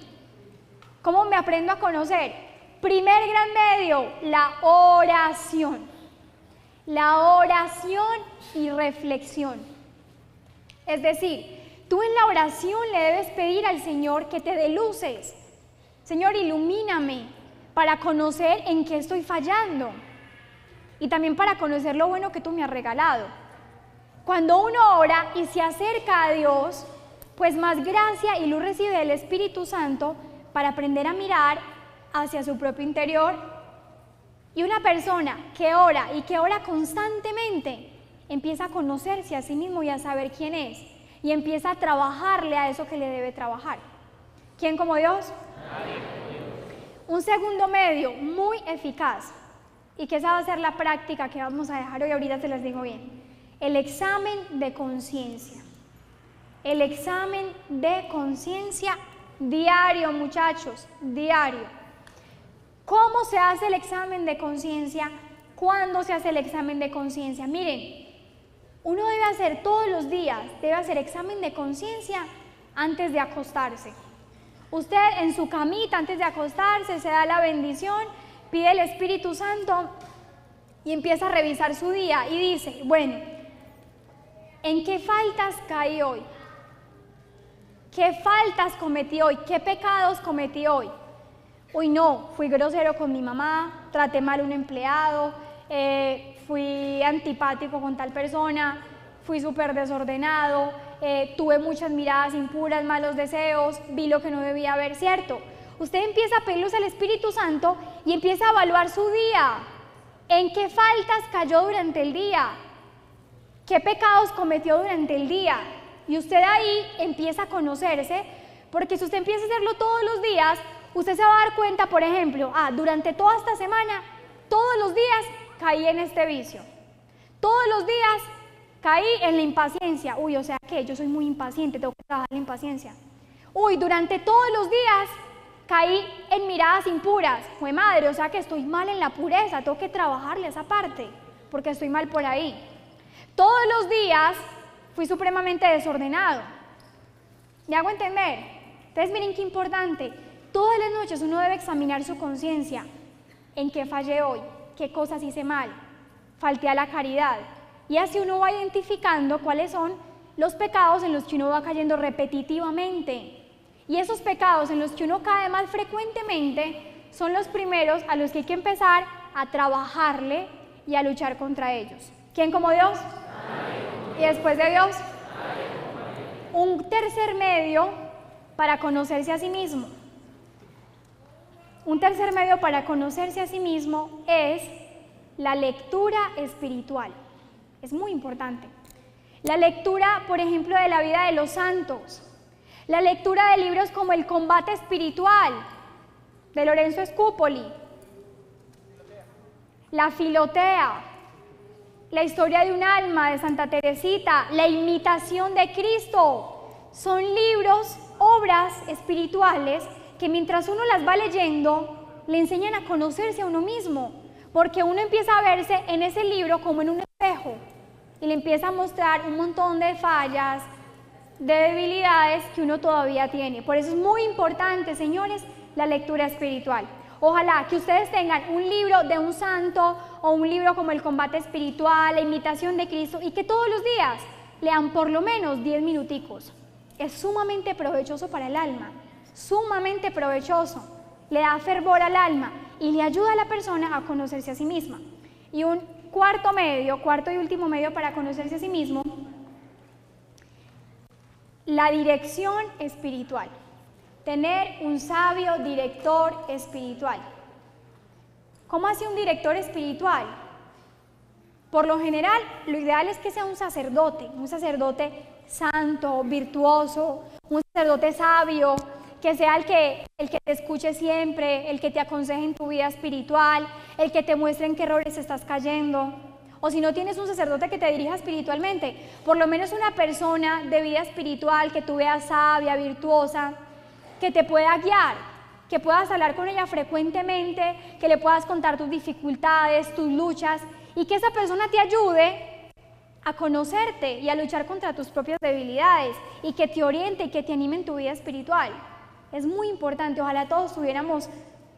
¿Cómo me aprendo a conocer? Primer gran medio, la oración. La oración y reflexión. Es decir, tú en la oración le debes pedir al Señor que te dé luces. Señor, ilumíname para conocer en qué estoy fallando y también para conocer lo bueno que tú me has regalado. Cuando uno ora y se acerca a Dios, pues más gracia y luz recibe del Espíritu Santo para aprender a mirar hacia su propio interior. Y una persona que ora y que ora constantemente empieza a conocerse a sí mismo y a saber quién es, y empieza a trabajarle a eso que le debe trabajar. ¿Quién como Dios? Un segundo medio muy eficaz, y que esa va a ser la práctica que vamos a dejar hoy, ahorita se las digo bien, el examen de conciencia. El examen de conciencia diario, muchachos, diario. ¿Cómo se hace el examen de conciencia? ¿Cuándo se hace el examen de conciencia? Miren, uno debe hacer todos los días, debe hacer examen de conciencia antes de acostarse. Usted en su camita, antes de acostarse, se da la bendición, pide el Espíritu Santo y empieza a revisar su día y dice, bueno, ¿en qué faltas caí hoy? ¿Qué faltas cometí hoy? ¿Qué pecados cometí hoy? Uy, no, fui grosero con mi mamá, traté mal a un empleado, fui antipático con tal persona, fui súper desordenado, tuve muchas miradas impuras, malos deseos, vi lo que no debía ver, ¿cierto? Usted empieza a pedirle al Espíritu Santo y empieza a evaluar su día. ¿En qué faltas cayó durante el día? ¿Qué pecados cometió durante el día? Y usted ahí empieza a conocerse, porque si usted empieza a hacerlo todos los días, usted se va a dar cuenta, por ejemplo, durante toda esta semana, todos los días caí en este vicio. Todos los días caí en la impaciencia. Uy, o sea que yo soy muy impaciente, tengo que trabajar la impaciencia. Uy, durante todos los días caí en miradas impuras. Fue madre, o sea que estoy mal en la pureza, tengo que trabajarle esa parte, porque estoy mal por ahí. Todos los días fui supremamente desordenado. ¿Me hago entender? Entonces miren qué importante. Todas las noches uno debe examinar su conciencia. ¿En qué fallé hoy? ¿Qué cosas hice mal? Falté a la caridad. Y así uno va identificando cuáles son los pecados en los que uno va cayendo repetitivamente. Y esos pecados en los que uno cae más frecuentemente son los primeros a los que hay que empezar a trabajarle y a luchar contra ellos. ¿Quién como Dios? Y después de Dios, un tercer medio para conocerse a sí mismo. Un tercer medio para conocerse a sí mismo es la lectura espiritual. Es muy importante. La lectura, por ejemplo, de la vida de los santos. La lectura de libros como El combate espiritual, de Lorenzo Scupoli. La Filotea. La historia de un alma, de Santa Teresita. La imitación de Cristo. Son libros, obras espirituales que mientras uno las va leyendo, le enseñan a conocerse a uno mismo. Porque uno empieza a verse en ese libro como en un espejo. Y le empieza a mostrar un montón de fallas, de debilidades que uno todavía tiene. Por eso es muy importante, señores, la lectura espiritual. Ojalá que ustedes tengan un libro de un santo o un libro como El combate espiritual, La imitación de Cristo, y que todos los días lean por lo menos 10 minuticos. Es sumamente provechoso para el alma, sumamente provechoso. Le da fervor al alma y le ayuda a la persona a conocerse a sí misma. Y un cuarto y último medio para conocerse a sí mismo, la dirección espiritual. Tener un sabio director espiritual. ¿Cómo hace un director espiritual? Por lo general, lo ideal es que sea un sacerdote santo, virtuoso, un sacerdote sabio, que sea el que te escuche siempre, el que te aconseje en tu vida espiritual, el que te muestre en qué errores estás cayendo. O si no tienes un sacerdote que te dirija espiritualmente, por lo menos una persona de vida espiritual que tú veas sabia, virtuosa, que te pueda guiar, que puedas hablar con ella frecuentemente, que le puedas contar tus dificultades, tus luchas, y que esa persona te ayude a conocerte y a luchar contra tus propias debilidades, y que te oriente y que te anime en tu vida espiritual. Es muy importante, ojalá todos tuviéramos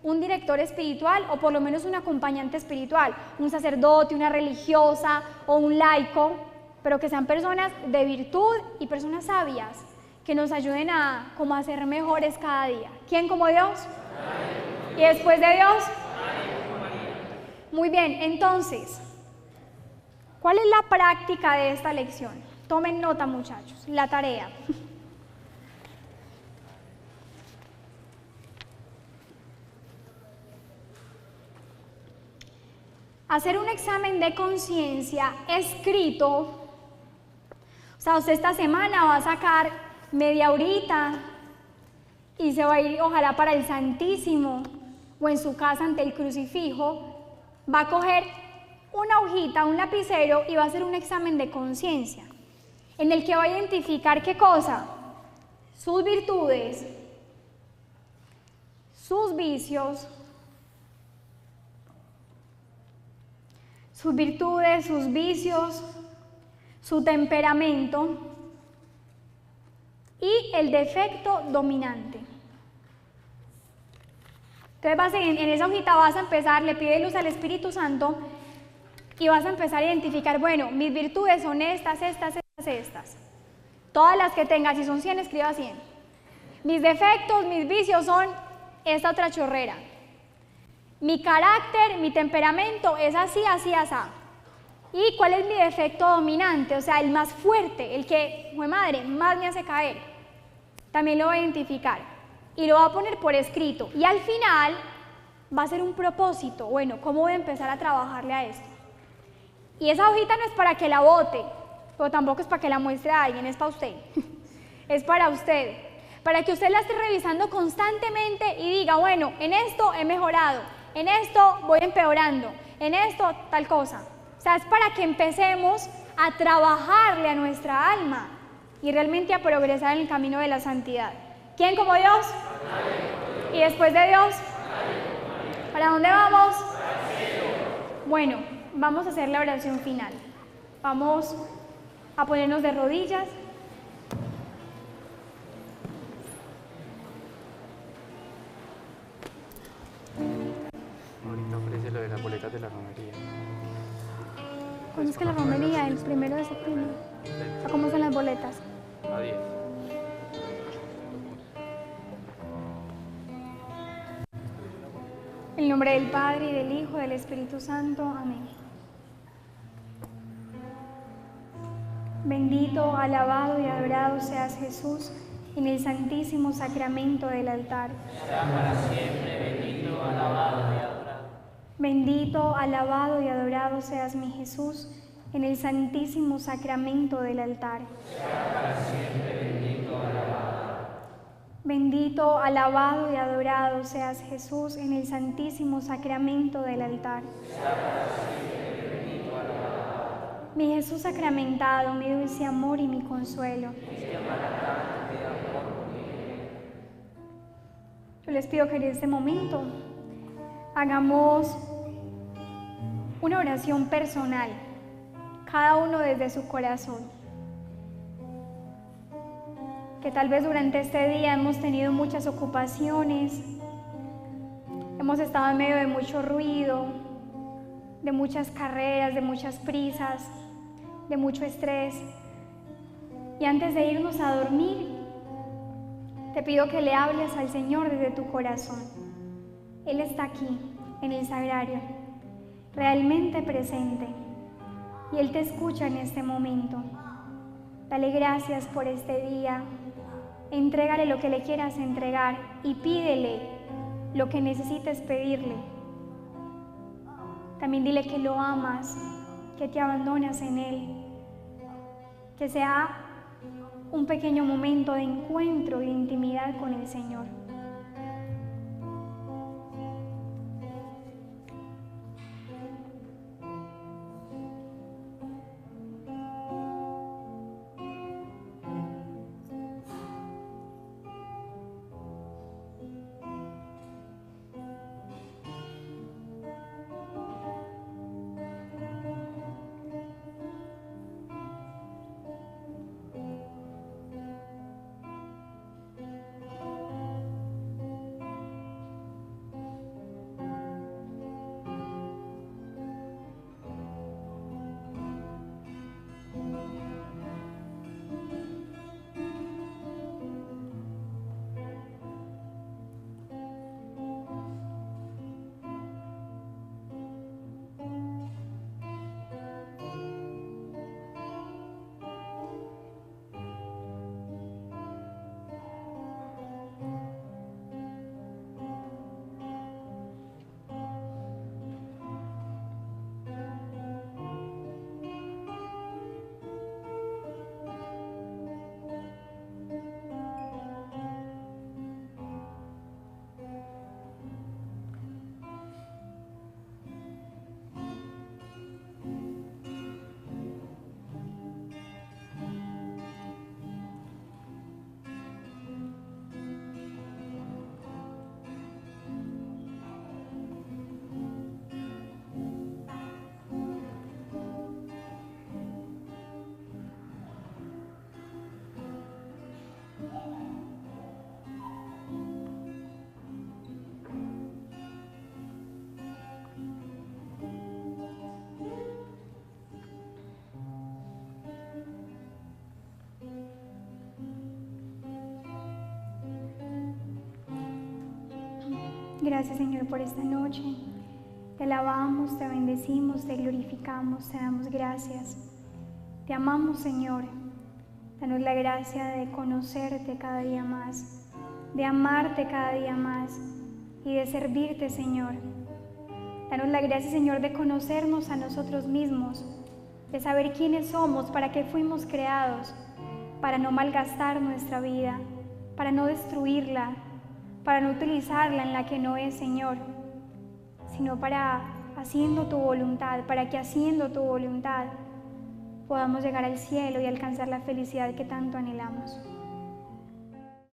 un director espiritual o por lo menos un acompañante espiritual, un sacerdote, una religiosa o un laico, pero que sean personas de virtud y personas sabias que nos ayuden a ser mejores cada día. ¿Quién como Dios? Amén. ¿Y después de Dios? Amén. Muy bien, entonces, ¿cuál es la práctica de esta lección? Tomen nota, muchachos, la tarea. Hacer un examen de conciencia escrito. O sea, usted esta semana va a sacar media horita y se va a ir ojalá para el Santísimo o en su casa ante el crucifijo, va a coger una hojita, un lapicero y va a hacer un examen de conciencia en el que va a identificar ¿qué cosa? Sus virtudes, sus vicios, su temperamento y el defecto dominante. Entonces en esa hojita vas a empezar, le pide luz al Espíritu Santo y vas a empezar a identificar, bueno, mis virtudes son estas. Todas las que tengas, si son 100, escriba 100. Mis defectos, mis vicios son esta otra chorrera. Mi carácter, mi temperamento es así. ¿Y cuál es mi defecto dominante? O sea, el más fuerte, el que, madre, más me hace caer. También lo voy a identificar y lo voy a poner por escrito. Y al final va a ser un propósito. Bueno, ¿cómo voy a empezar a trabajarle a esto? Y esa hojita no es para que la bote, pero tampoco es para que la muestre a alguien, es para usted. Es para usted. Para que usted la esté revisando constantemente y diga, bueno, en esto he mejorado. En esto voy empeorando, en esto tal cosa. O sea, es para que empecemos a trabajarle a nuestra alma y realmente a progresar en el camino de la santidad. ¿Quién como Dios? Amén. ¿Y después de Dios? Amén. ¿Para dónde vamos? Bueno, vamos a hacer la oración final. Vamos a ponernos de rodillas. Ofrece lo de las boletas de la romería. ¿Cuándo es que la romería? El 1 de septiembre. ¿Cómo son las boletas? A 10. En el nombre del Padre, y del Hijo, y del Espíritu Santo. Amén. Bendito, alabado y adorado seas Jesús en el santísimo sacramento del altar. Sea para siempre bendito, alabado y adorado. Bendito, alabado y adorado seas mi Jesús en el santísimo sacramento del altar. Sea para siempre bendito, alabado. Bendito, alabado y adorado seas Jesús en el santísimo sacramento del altar. Sea para siempre bendito, alabado. Mi Jesús sacramentado, mi dulce amor y mi consuelo. Yo les pido que en este momento hagamos una oración personal, cada uno desde su corazón. Que tal vez durante este día hemos tenido muchas ocupaciones, hemos estado en medio de mucho ruido, de muchas carreras, de muchas prisas, de mucho estrés. Y antes de irnos a dormir, te pido que le hables al Señor desde tu corazón. Él está aquí, en el sagrario, realmente presente, y Él te escucha en este momento. Dale gracias por este día, entrégale lo que le quieras entregar y pídele lo que necesites pedirle. También dile que lo amas, que te abandonas en Él, que sea un pequeño momento de encuentro y de intimidad con el Señor. Gracias, Señor, por esta noche. Te alabamos, te bendecimos, te glorificamos, te damos gracias. Te amamos, Señor. Danos la gracia de conocerte cada día más, de amarte cada día más y de servirte, Señor. Danos la gracia, Señor, de conocernos a nosotros mismos, de saber quiénes somos, para qué fuimos creados, para no malgastar nuestra vida, para no destruirla, para no utilizarla en la que no es, Señor, sino para haciendo tu voluntad, para que haciendo tu voluntad podamos llegar al cielo y alcanzar la felicidad que tanto anhelamos.